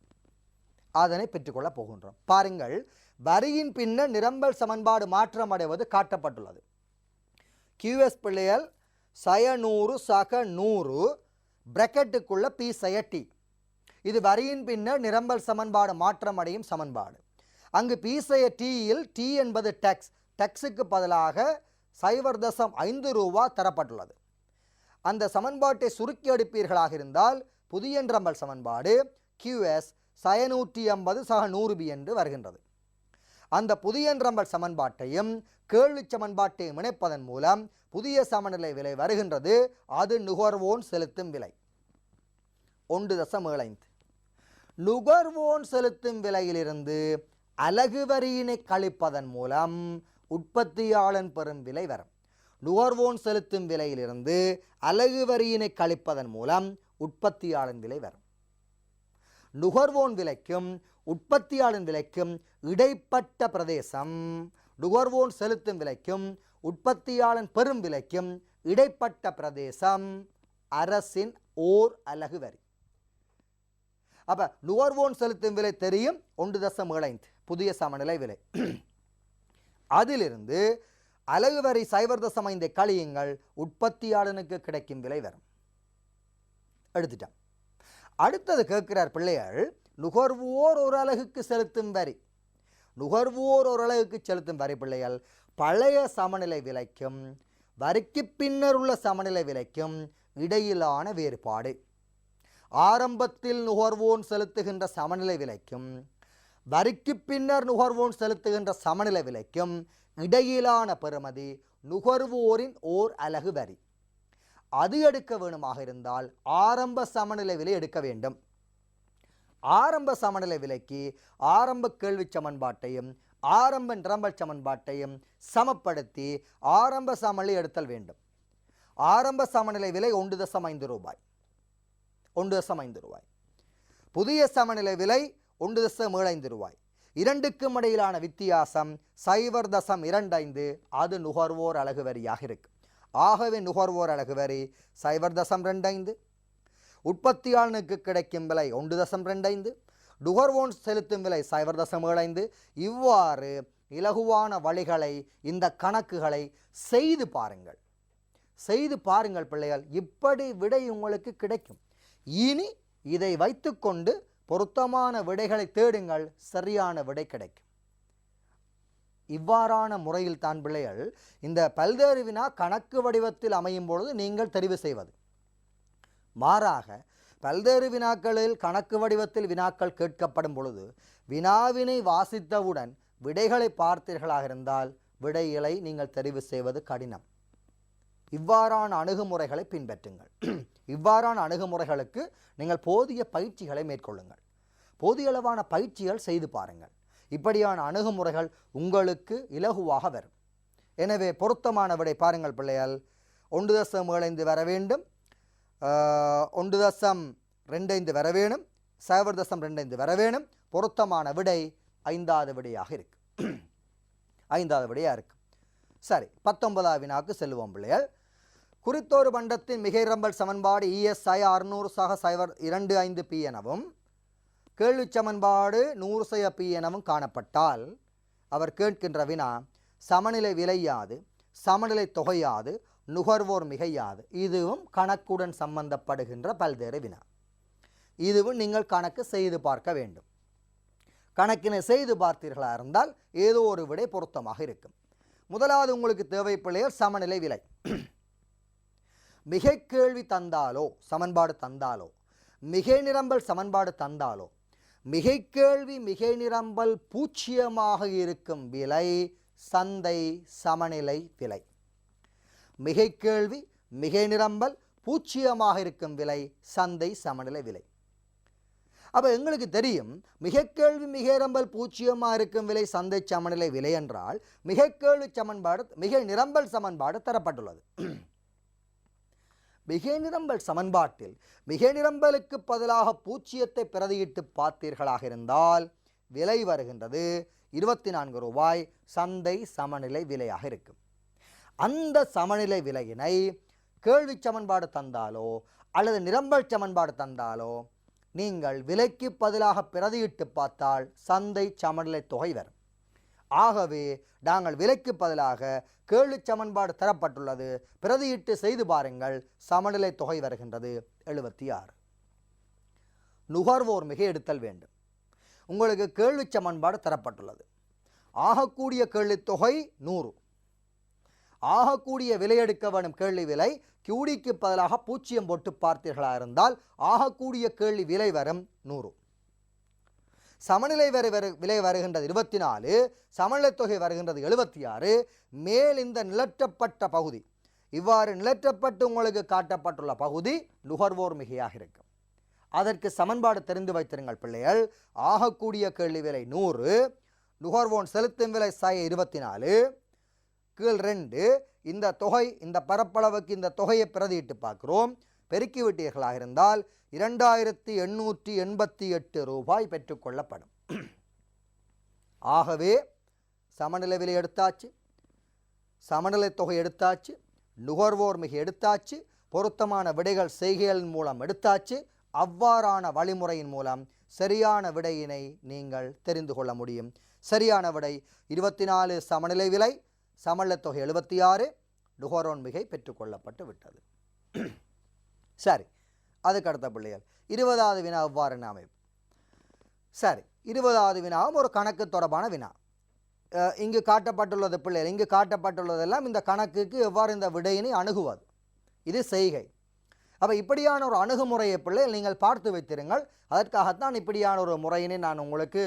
அதனை பெற்றுக்கொள்ள போகின்றோம். பாருங்கள், வரியின் பின்னர் நிரம்பல் சமன்பாடு மாற்றமடைவது காட்டப்பட்டுள்ளது. QS பிள்ளைகள் சய 100 சக 100 பிரக்கெட்டுக்குள்ள P சய T. இது வரியின் பின்னர் நிரம்பல் சமன்பாடு மாற்றமடையும் சமன்பாடு. அங்கு P சய Tயில் T என்பது டேக்ஸ், டேக்ஸுக்கு பதிலாக 0.5 ரூபா தரப்பட்டுள்ளது. அந்த சமன்பாட்டை சுருக்கி எடுப்பீர்களாக இருந்தால் புதிய நிரம்பல் சமன்பாடு QS சய 150 சக 100B என்று வருகின்றது. அந்த புதிய நிரம்பல் சமன்பாட்டையும் கேள்வி சமன்பாட்டையும் இணைப்பதன் மூலம் புதிய சமநிலை விலை வருகின்றது. அது நுகர்வோன் செலுத்தும் விலை. 1.75. நுகர்வோன் செலுத்தும் விலையிலிருந்து அலகு வரியினை கழிப்பதன் மூலம் உற்பத்தியாளன் பெறும் விலை வரும். நுகர்வோன் செலுத்தும் விலையிலிருந்து அலகு வரியினை கழிப்பதன் மூலம் உற்பத்தியாளன் விலை வரும். நுகர்வோன் விலைக்கும் உற்பத்தியாளன் விலைக்கும் இடைப்பட்ட பிரதேசம், நுகர்வோன் செலுத்தும் விலைக்கும் உற்பத்தியாளன் பெறும் விலைக்கும் இடைப்பட்ட பிரதேசம் அரசின் ஓர் அலகு வரி. அப்ப நுகர்வோன் செலுத்தும் விலை தெரியும், 1.75 புதிய சமநிலை விலை. அதிலிருந்து அலகு வரி 0.5 கழியுங்கள், உற்பத்தியாளனுக்கு கிடைக்கும் விலை வரும். எடுத்துட்டான். அடுத்தது கேட்கிறார் பிள்ளைகள், நுகர்வோர் ஒரு அலகுக்கு செலுத்தும் வரி. நுகர்வோர் ஒரு அலகுக்கு செலுத்தும் வரி பிள்ளைகள் பழைய சமநிலை விலைக்கும் வரிக்கு பின்னர் உள்ள சமநிலை விலைக்கும் இடையிலான வேறுபாடு. ஆரம்பத்தில் நுகர்வோன் செலுத்துகின்ற சமநிலை விலைக்கும் வரிக்கு பின்னர் நுகர்வோன் செலுத்துகின்ற சமநிலை விலைக்கும் இடையிலான பெறுமதி நுகர்வோரின் ஓர் அலகு வரி. அது எடுக்க வேணுமாக இருந்தால் ஆரம்ப சமநிலை விலை எடுக்க வேண்டும். ஆரம்ப சமநிலை விலைக்கு ஆரம்ப கேள்வி சமன்பாட்டையும் ஆரம்ப நிரம்பல் சமன்பாட்டையும் சமப்படுத்தி ஆரம்ப சமநிலை எடுத்தல் வேண்டும். ஆரம்ப சமநிலை விலை 1.5 ரூபாய். 1.5 ரூபாய். புதிய சமநிலை விலை 1.75 ரூபாய். இரண்டுக்கும் இடையிலான வித்தியாசம் 0.25. அது நுகர்வோர் அலகு வரியாக இருக்கு. ஆகவே நுகர்வோர் அலகு வரி 0.25. உற்பத்தியாளனுக்கு கிடைக்கும் விலை 1.25. நுகர்வோன் செலுத்தும் விலை 0.75. இவ்வாறு இலகுவான வழிகளை, இந்த கணக்குகளை செய்து பாருங்கள். செய்து பாருங்கள் பிள்ளைகள், இப்படி விடை உங்களுக்கு கிடைக்கும். இனி இதை வைத்துக்கொண்டு பொருத்தமான விடைகளை தேடுங்கள், சரியான விடை கிடைக்கும். இவ்வாறான முறையில் தான் பிள்ளைகள் இந்த பல்வேறு வினா கணக்கு வடிவத்தில் அமையும் பொழுது நீங்கள் தெரிவு செய்வது. மாறாக பல்வேறு வினாக்களில் கணக்கு வடிவத்தில் வினாக்கள் கேட்கப்படும் பொழுது வினாவினை வாசித்தவுடன் விடைகளை பார்த்தீர்களாக இருந்தால் விடைகளை நீங்கள் தெரிவு செய்வது கடினம். இவ்வாறான அணுகுமுறைகளை பின்பற்றுங்கள். இவ்வாறான அணுகுமுறைகளுக்கு நீங்கள் போதிய பயிற்சிகளை மேற்கொள்ளுங்கள். போதிய அளவான பயிற்சிகள் செய்து பாருங்கள். இப்படியான அணுகுமுறைகள் உங்களுக்கு இலகுவாக வரும். எனவே பொருத்தமான விடை பாருங்கள் பிள்ளைகள், 1.75 வர வேண்டும், 1.25 வர வேணும், 0.25 வர வேணும். பொருத்தமான விடை 5வது விடையாக இருக்கு. 5வது விடையாக இருக்கு. சரி, 19வது வினாக்கு செல்வோம் பிள்ளைகள். குறித்தொரு பண்டத்தின் மிகைரம்பல் சமன்பாடு ESI 600 சக 0.25P எனவும் கேள்வி சமன்பாடு 100 P எனவும் காணப்பட்டால் அவர் கேட்கின்ற வினா சமநிலை விலையாது, சமநிலை தொகையாது, நுகர்வோர் மிகையாது. இதுவும் கணக்குடன் சம்பந்தப்படுகின்ற பல்வேறு வினா. இதுவும் நீங்கள் கணக்கு செய்து பார்க்க வேண்டும். கணக்கினை செய்து பார்த்தீர்களா இருந்தால் ஏதோ ஒரு விடை பொருத்தமாக இருக்கும். முதலாவது உங்களுக்கு தேவை பிள்ளைகள் சமநிலை விலை. மிகை கேள்வி தந்தாலோ சமன்பாடு தந்தாலோ, மிகை நிரம்பல் சமன்பாடு தந்தாலோ, மிகை கேள்வி மிகை நிரம்பல் பூச்சியமாக இருக்கும் விலை சந்தை சமநிலை விலை. மிகை கேள்வி மிகை நிரம்பல் பூச்சியமாக இருக்கும் விலை சந்தை சமநிலை விலை. அப்போ எங்களுக்கு தெரியும் மிகை கேள்வி மிகை நிரம்பல் பூச்சியமாக இருக்கும் விலை சந்தை சமநிலை விலை என்றால் மிகை கேள்வி சமன்பாடு மிகை நிரம்பல் சமன்பாடு தரப்பட்டுள்ளது. மிகை நிரம்பல் சமன்பாட்டில் மிகை நிரம்பலுக்கு பதிலாக பூச்சியத்தை பிரதியிட்டு பார்த்தீர்களாக இருந்தால் விலை வருகின்றது 24 ரூபாய் சந்தை சமநிலை விலையாக இருக்கும். அந்த சமநிலை விலையினை கேள்வி சமன்பாடு தந்தாலோ அல்லது நிரம்பல் சமன்பாடு தந்தாலோ நீங்கள் விலைக்கு பதிலாக பிரதியிட்டு பார்த்தால் சந்தை சமநிலை தொகை வரும். ஆகவே நாங்கள் விலைக்கு பதிலாக கேள்வி சமன்பாடு தரப்பட்டுள்ளது, பிரதியிட்டு செய்து பாருங்கள், சமநிலை தொகை வருகின்றது 76. நுகர்வோர் மிகை எடுத்தல் வேண்டும். உங்களுக்கு கேள்வி சமன்பாடு தரப்பட்டுள்ளது. ஆகக்கூடிய கேள்வி தொகை 100. ஆகக்கூடிய விலை எடுக்க வேண்டும் கேள்வி விலை கியூடிக்கு பதிலாக பூச்சியம் போட்டு பார்த்தீர்களா இருந்தால் ஆகக்கூடிய கேள்வி விலை வரும் 100. சமநிலை விலை வருகின்றது 24, சமநிலை தொகை வருகின்றது 76. மேல் இந்த நிலற்றப்பட்ட பகுதி இவ்வாறு நிலற்றப்பட்டு உங்களுக்கு காட்டப்பட்டுள்ள பகுதி நுகர்வோர் மிகையாக இருக்கும். அதற்கு சமன்பாடு தெரிந்து வைத்திருங்கள் பிள்ளைகள். ஆகக்கூடிய கேள்வி விலை 100, நுகர்வோன் செலுத்தும் விலை 24, கீழ் 2. இந்த தொகை இந்த பரப்பளவுக்கு இந்த தொகையை பிரதியிட்டு பார்க்கிறோம். பெருக்கி விட்டீர்களாக இருந்தால் 2888 ரூபாய் பெற்றுக்கொள்ளப்படும். ஆகவே சமநிலை விலை எடுத்தாச்சு, சமநிலை தொகை எடுத்தாச்சு, நுகர்வோர் மிகை எடுத்தாச்சு, பொருத்தமான விடைகள் செய்கைகளின் மூலம் எடுத்தாச்சு. அவ்வாறான வழிமுறையின் மூலம் சரியான விடையினை நீங்கள் தெரிந்து கொள்ள முடியும். சரியான விடை 24 சமநிலை விலை, சமநிலை தொகை 76, நுகர்வோர் மிகை பெற்றுக்கொள்ளப்பட்டு விட்டது. சரி, அதுக்கு அடுத்த பிள்ளைகள் 20வது வினா எவ்வாறு அமைப்பு? சரி, 20வது வினாவும் ஒரு கணக்கு தொடர்பான வினா. இங்கு காட்டப்பட்டுள்ளது பிள்ளைகள், இங்கு காட்டப்பட்டுள்ளதெல்லாம் இந்த கணக்குக்கு எவ்வாறு இந்த விடையினை அணுகுவது, இது செய்கை. அப்போ இப்படியான ஒரு அணுகுமுறையை பிள்ளைகள் நீங்கள் பார்த்து வைத்திருங்கள். அதற்காகத்தான் இப்படியான ஒரு முறையினை நான் உங்களுக்கு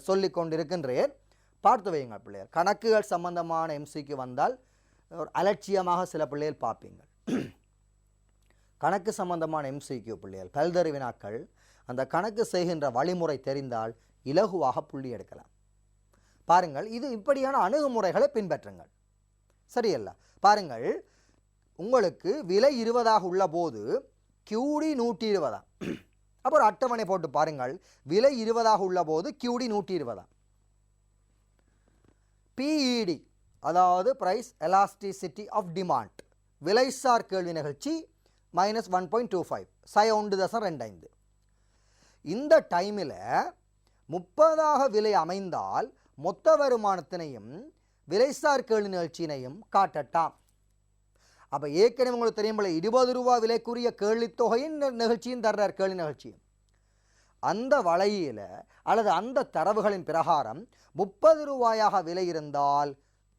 சொல்லி கொண்டிருக்கின்றேன். பார்த்து வையுங்கள் பிள்ளைகள். கணக்குகள் சம்பந்தமான எம்சிக்கு வந்தால் ஒரு அலட்சியமாக சில பிள்ளைகள் பார்ப்பீங்கள். கணக்கு சம்பந்தமான எம்சிக்யூ பிள்ளைகள் பல்வேறு வினாக்கள் அந்த கணக்கு செய்கின்ற வழிமுறை தெரிந்தால் இலகுவாக புள்ளி எடுக்கலாம். பாருங்கள், இது இப்படியான அணுகுமுறைகளை பின்பற்றுங்கள். சரியல்ல? பாருங்கள், உங்களுக்கு விலை 20ஆக உள்ள போது கியூடி 120. அப்போ ஒரு அட்டவணை போட்டு பாருங்கள். விலை 20ஆக உள்ள போது கியூடி 120. பிஇடி அதாவது பிரைஸ் எலாஸ்டிசிட்டி ஆஃப் டிமாண்ட் விலைசார் கேள்வி நிகழ்ச்சி -1.25 1.25. இந்த டைமில் 30ஆக விலை அமைந்தால் மொத்த வருமானத்தினையும் விலைசார் கேள்வி நிகழ்ச்சியினையும் காட்டட்டாம். அப்போ ஏற்கனவே உங்களுக்கு தெரியும் போல 20 ரூபா விலைக்குரிய கேள்வித்தொகையின் நிகழ்ச்சியும் தர்றார் கேள்வி நிகழ்ச்சியும். அந்த வலையில் அல்லது அந்த தரவுகளின் பிரகாரம் 30 ரூபாயாக விலை இருந்தால்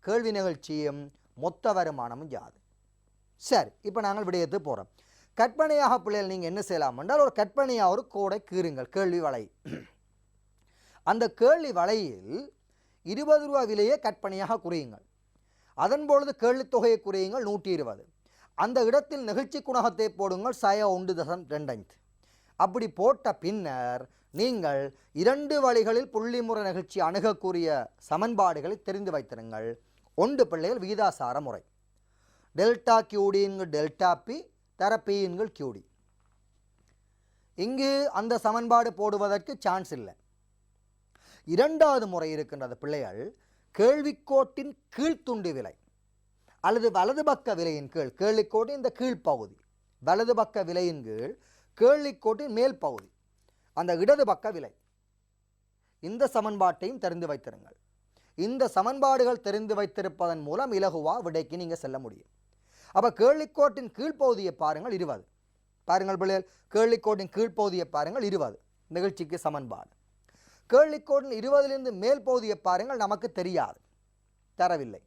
கேள்வி நிகழ்ச்சியும் மொத்த வருமானமும் யாது? சரி, இப்போ நாங்கள் விடையத்து போகிறோம். கற்பனையாக பிள்ளைகள் நீங்கள் என்ன செய்யலாம் என்றால் ஒரு கற்பனையாக ஒரு கோடை கீறுங்கள் கேள்வி வலை. அந்த கேள்வி வலையில் 20 ரூபா விலையை கற்பனையாக குறியுங்கள். அதன் பொழுது கேள்வித்தொகையை குறியுங்கள் 120. அந்த இடத்தில் நிகழ்ச்சி குணகத்தை போடுங்கள் 1.25. அப்படி போட்ட பின்னர் நீங்கள் 2 வழிகளில் புள்ளிமுறை நிகழ்ச்சி அணுகக்கூடிய சமன்பாடுகளை தெரிந்து வைத்திருங்கள். ஒன்று பிள்ளைகள் விகிதாசார முறை. டெல்டா கியூடின்கள் டெல்டா பி தர பின்கள் கியூடி. இங்கு அந்த சமன்பாடு போடுவதற்கு சான்ஸ் இல்லை. இரண்டாவது முறை இருக்கின்றது பிள்ளைகள், கேள்விக்கோட்டின் கீழ்த்துண்டு விலை அல்லது வலது பக்க விலையின் கீழ், கேள்விக்கோட்டின் இந்த கீழ்ப்பகுதி வலது பக்க விலையின் கீழ் கேள்விக்கோட்டின் மேல் பகுதி அந்த இடது பக்க விலை. இந்த சமன்பாட்டையும் தெரிந்து வைத்திருங்கள். இந்த சமன்பாடுகள் தெரிந்து வைத்திருப்பதன் மூலம் இலகுவா விடைக்கு நீங்கள் செல்ல முடியும். அப்போ கேள்விக்கோட்டின் கீழ்ப்பகுதியை பாருங்கள் 20. பாருங்கள் பிள்ளைகள், கேள்விக்கோட்டின் கீழ்ப்பகுதியை பாருங்கள் 20 நிகழ்ச்சிக்கு சமன்பாடு. கேள்விக்கோட்டின் 20லிருந்து மேல் பகுதியை பாருங்கள், நமக்கு தெரியாது, தரவில்லை.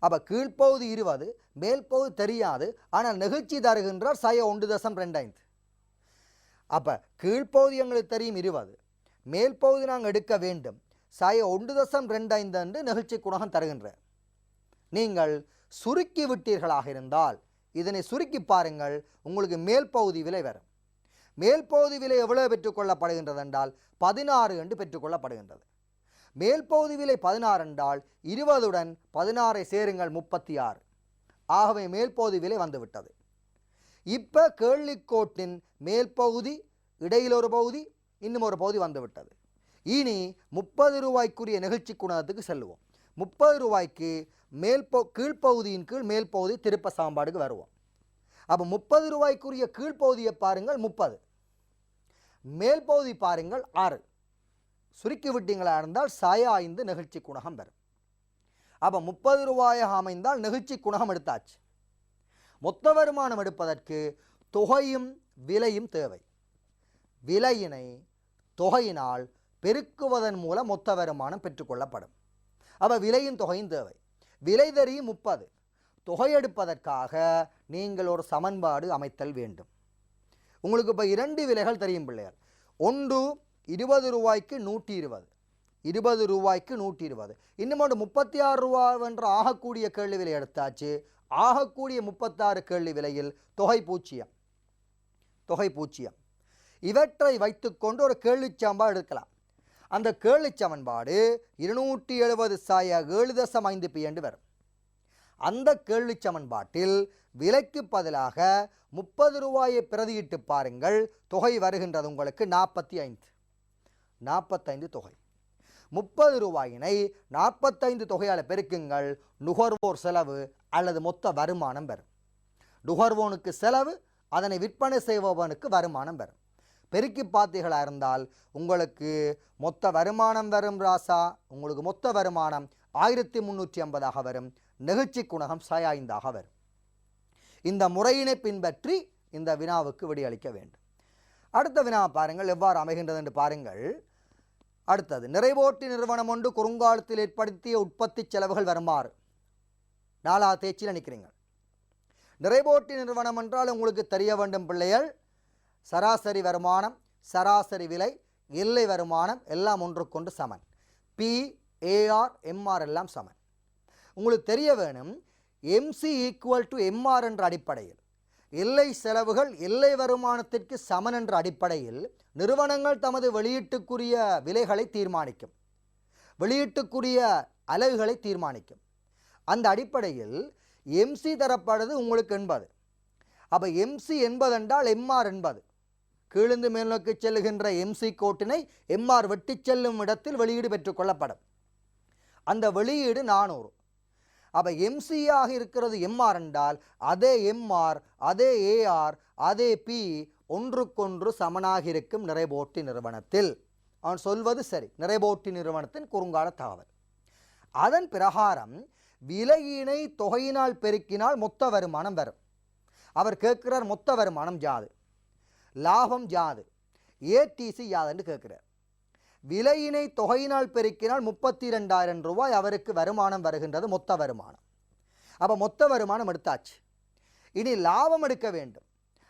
அப்போ கீழ்ப்பகுதி 20, மேல் பகுதி தெரியாது, ஆனால் நிகழ்ச்சி தருகின்றார் சய 1.25. அப்போ கீழ்ப்பகுதி எங்களுக்கு தெரியும் 20, மேல் பகுதி நாங்கள் எடுக்க வேண்டும், சய 1.25 என்று நிகழ்ச்சி குணகம் தருகின்றார். நீங்கள் சுருக்கி விட்டீர்களாக இருந்தால் இதனை சுருக்கி பாருங்கள், உங்களுக்கு மேல் பகுதி விலை வரும். மேல் பகுதி விலை எவ்வளவு பெற்றுக்கொள்ளப்படுகின்றது என்றால் 16 என்று பெற்றுக்கொள்ளப்படுகின்றது. மேல் பகுதி விலை 16 என்றால் 20உடன் 16ஐ சேருங்கள் 36. ஆகவே மேல் பகுதி விலை வந்துவிட்டது. இப்போ கேள்விக்கோட்டின் மேல் பகுதி, இடையில் ஒரு பகுதி, இன்னும் ஒரு பகுதி வந்துவிட்டது. இனி 30 ரூபாய்க்குரிய நிகழ்ச்சி குணகத்துக்கு செல்லுவோம். 30 ரூபாய்க்கு கீழ்ப்பகுதியின் கீழ் மேல் பகுதி திருப்ப சாம்பாடுக்கு வருவோம். அப்போ 30 ரூபாய்க்குரிய கீழ்ப்பகுதியை பாருங்கள் 30, மேல் பகுதி பாருங்கள் 6. சுருக்கி விட்டீங்களா இருந்தால் சய 5 நிகழ்ச்சி குணகம் வரும். அப்போ 30 ரூபாயாக அமைந்தால் நிகழ்ச்சி குணகம் எடுத்தாச்சு. மொத்த வருமானம் எடுப்பதற்கு தொகையும் விலையும் தேவை. விலையினை தொகையினால் பெருக்குவதன் மூலம் மொத்த வருமானம் பெற்றுக்கொள்ளப்படும். அப்போ விலையும் தொகையும் தேவை. விலை தெரியும் 30, தொகை எடுப்பதற்காக நீங்கள் ஒரு சமன்பாடு அமைத்தல் வேண்டும். உங்களுக்கு இப்போ 2 விலைகள் தெரியும் பிள்ளைகள். ஒன்று 20 ரூபாய்க்கு 120, 20 ரூபாய்க்கு 120. இன்னும் 36 ரூபா என்ற ஆகக்கூடிய கேள்வி விலை எடுத்தாச்சு. ஆகக்கூடிய 36 கேள்வி விலையில் தொகை 0, தொகை 0. இவற்றை வைத்துக்கொண்டு ஒரு கேள்வி சமன்பாடு எடுக்கலாம். அந்த கேள்வி சமன்பாடு 270 சாய 7.5 பி என்று வரும். அந்த கேள்வி சமன்பாட்டில் விலைக்கு பதிலாக 30 ரூபாயை பிரதியிட்டு பாருங்கள், தொகை வருகின்றது உங்களுக்கு 45 தொகை. 30 ரூபாயினை 45 தொகையால் பெருக்குங்கள், நுகர்வோர் செலவு அல்லது மொத்த வருமானம் வரும். நுகர்வோனுக்கு செலவு, அதனை விற்பனை செய்பவனுக்கு வருமானம் வரும். பெருக்கி பார்த்தீர்களா இருந்தால் உங்களுக்கு மொத்த வருமானம் வரும் ராசா. உங்களுக்கு மொத்த வருமானம் 1350 வரும். நிகழ்ச்சி குணகம் சய 5 வரும். இந்த முறையினை பின்பற்றி இந்த வினாவுக்கு விடையளிக்க வேண்டும். அடுத்த வினா பாருங்கள் எவ்வாறு அமைகின்றது என்று பாருங்கள். அடுத்தது, நிறைவோட்டி நிறுவனம் ஒன்று குறுங்காலத்தில் ஏற்படுத்திய உற்பத்தி செலவுகள் வருமாறு. 4வது தேர்ச்சியில் நிற்கிறீங்க. நிறைவோட்டி நிறுவனம் என்றால் உங்களுக்கு தெரிய வேண்டும் பிள்ளைகள், சராசரி வருமானம், சராசரி விலை, எல்லை வருமானம் எல்லாம் ஒன்றுக்கொண்டு சமன். பி, ஏஆர், எம்ஆர் எல்லாம் சமன். உங்களுக்கு தெரிய வேணும், எம்சி ஈக்குவல் டு எம்ஆர் என்ற அடிப்படையில் எல்லை செலவுகள் எல்லை வருமானத்திற்கு சமன் என்ற அடிப்படையில் நிறுவனங்கள் தமது வெளியீட்டுக்குரிய விலைகளை தீர்மானிக்கும், வெளியீட்டுக்குரிய அலகுகளை தீர்மானிக்கும். அந்த அடிப்படையில் எம்சி தரப்படுது உங்களுக்கு 80. அப்போ எம்சி 80 என்றால் எம்ஆர் 80. கீழிருந்து மேல்நோக்கி செல்லுகின்ற எம்சி கோட்டினை எம்ஆர் வெட்டி செல்லும் இடத்தில் வெளியீடு பெற்றுக்கொள்ளப்படும். அந்த வெளியீடு 400. அப்போ எம்சியாக இருக்கிறது எம்ஆர் என்றால் அதே எம்ஆர், அதே ஏஆர், அதே பி ஒன்றுக்கொன்று சமனாக இருக்கும் நிறைபோட்டி நிறுவனத்தில். அவன் சொல்வது சரி, நிறைபோட்டி நிறுவனத்தின் குறுங்கால தகவல். அதன் பிரகாரம் விலையினை தொகையினால் பெருக்கினால் மொத்த வருமானம் வரும். அவர் கேட்கிறார் மொத்த வருமானம் யாது, லாபம் யாது, ஏடிசி யாது என்று கேட்கிறார். விலையினை தொகையினால் பெருக்கினால் 32,000 ரூபாய் அவருக்கு வருமானம் வருகின்றது, மொத்த வருமானம். அப்போ மொத்த வருமானம் எடுத்தாச்சு. இனி லாபம் எடுக்க வேண்டும்.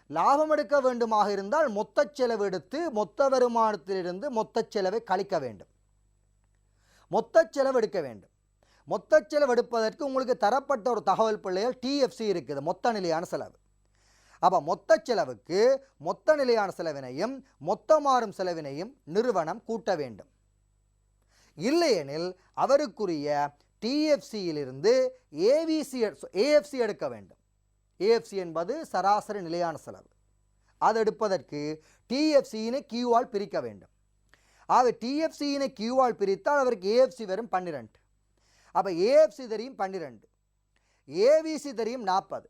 லாபம் எடுக்க வேண்டுமாக இருந்தால் மொத்த செலவு எடுத்து மொத்த வருமானத்திலிருந்து மொத்த செலவை கழிக்க வேண்டும். மொத்த செலவு எடுக்க வேண்டும். மொத்த செலவு எடுப்பதற்கு உங்களுக்கு தரப்பட்ட ஒரு தகவல் பிள்ளைகள் டிஎஃப்சி இருக்குது, மொத்த நிலையான செலவு. அப்போ மொத்த செலவுக்கு மொத்த நிலையான செலவினையும் மொத்த மாறும் செலவினையும் நிறுவனம் கூட்ட வேண்டும். இல்லையெனில் அவருக்குரிய டிஎஃப்சியிலிருந்து ஏஎஃப்சி எடுக்க வேண்டும். ஏஎஃப்சி என்பது சராசரி நிலையான செலவு. அது எடுப்பதற்கு டிஎஃப்சியினை கியூவால் பிரிக்க வேண்டும். ஆக டிஎஃப்சியினை கியூவால் பிரித்தால் அவருக்கு ஏஎஃப்சி வரும் 12. அப்போ ஏஎஃப்சி தெரியும் 12, ஏவிசி தெரியும் 40.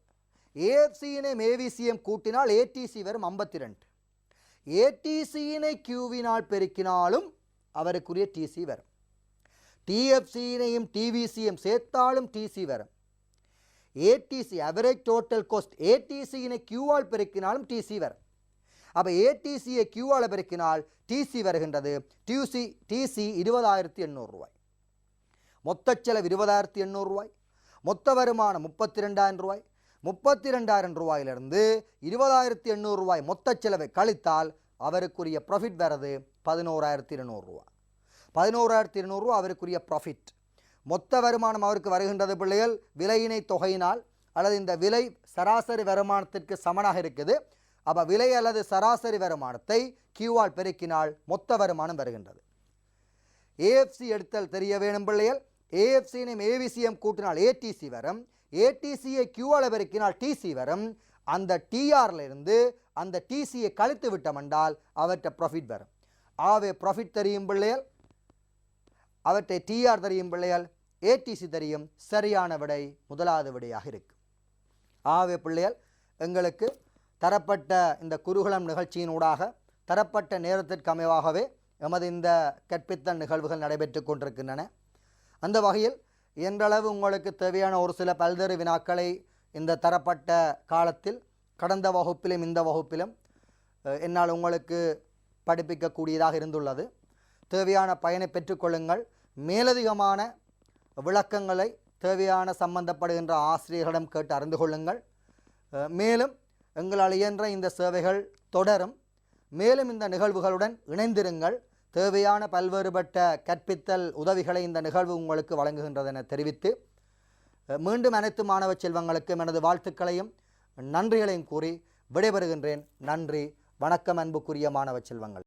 ஏஎஃப்சியினை ஏவிசிஎம் கூட்டினால் ஏடிசி வரும் 52. ஏடிசியினை கியூவினால் பெருக்கினாலும் அவருக்குரிய டிசி வரும். டிஎஃப்சியினையும் டிவிசியும் சேர்த்தாலும் டிசி வரும். ஏடிசி அவரேஜ் டோட்டல் காஸ்ட், ஏடிசியினை கியூவால் பெருக்கினாலும் டிசி வரும். அப்போ ஏடிசியை கியூவால் பெருக்கினால் டிசி வருகின்றது. டிசி 20,800 ரூபாய். மொத்த செலவு 20,800 ரூபாய். மொத்த வருமானம் 32,000 ரூபாய். 32,000 ரூபாயிலிருந்து 20,800 ரூபாய் மொத்த செலவை கழித்தால் அவருக்குரிய ப்ராஃபிட் வருது 11,200 ரூபாய். 11,200 ரூபாய் அவருக்குரிய ப்ராஃபிட். மொத்த வருமானம் அவருக்கு வருகின்றது பிள்ளைகள் விலையினை தொகையினால் அல்லது இந்த விலை சராசரி வருமானத்திற்கு சமனாக இருக்குது. அப்போ விலை அல்லது சராசரி வருமானத்தை கியூவால் பெருக்கினால் மொத்த வருமானம் வருகின்றது. ஏஎஃப்சி எடுத்தல் தெரிய வேணும் பிள்ளைகள். ஏஎஃப்சியும் ஏவிசிஎம் கூட்டினால் ஏடிசி வரும். ஏடிசியை கியூவால் பெருக்கினால் டிசி வரும். அந்த டிஆர்ல இருந்து அந்த டிசியை கழித்து விட்டமென்றால் அவற்றை ப்ராஃபிட் வரும். ஆகவே ப்ராஃபிட் தெரியும் பிள்ளைகள், அவற்றை டிஆர் தெரியும் பிள்ளைகள், ஏடிசி தெரியும். சரியான விடை முதலாவது விடையாக இருக்கு. ஆகவே பிள்ளைகள் எங்களுக்கு தரப்பட்ட இந்த குருகுலம் நிகழ்ச்சியினூடாக தரப்பட்ட நேரத்திற்கு அமைவாகவே எமது இந்த கற்பித்தல் நிகழ்வுகள் நடைபெற்று கொண்டிருக்கின்றன. அந்த வகையில் இயன்றளவு உங்களுக்கு தேவையான ஒரு சில பல்வேறு வினாக்களை இந்த தரப்பட்ட காலத்தில் கடந்த வகுப்பிலும் இந்த வகுப்பிலும் என்னால் உங்களுக்கு படிப்பிக்கக்கூடியதாக இருந்துள்ளது. தேவையான பயனை பெற்றுக்கொள்ளுங்கள். மேலதிகமான விளக்கங்களை தேவையான சம்பந்தப்படுகின்ற ஆசிரியர்களிடம் கேட்டு அறிந்து கொள்ளுங்கள். மேலும் எங்களால் இயன்ற இந்த சேவைகள் தொடரும். மேலும் இந்த நிகழ்வுகளுடன் இணைந்திருங்கள். தேவையான பல்வேறுபட்ட கற்பித்தல் உதவிகளை இந்த நிகழ்வு உங்களுக்கு வழங்குகின்றது என தெரிவித்து மீண்டும் அனைத்து மாணவ செல்வங்களுக்கும் எனது வாழ்த்துக்களையும் நன்றிகளையும் கூறி விடைபெறுகின்றேன். நன்றி, வணக்கம் அன்புக்குரிய மாணவ செல்வங்கள்.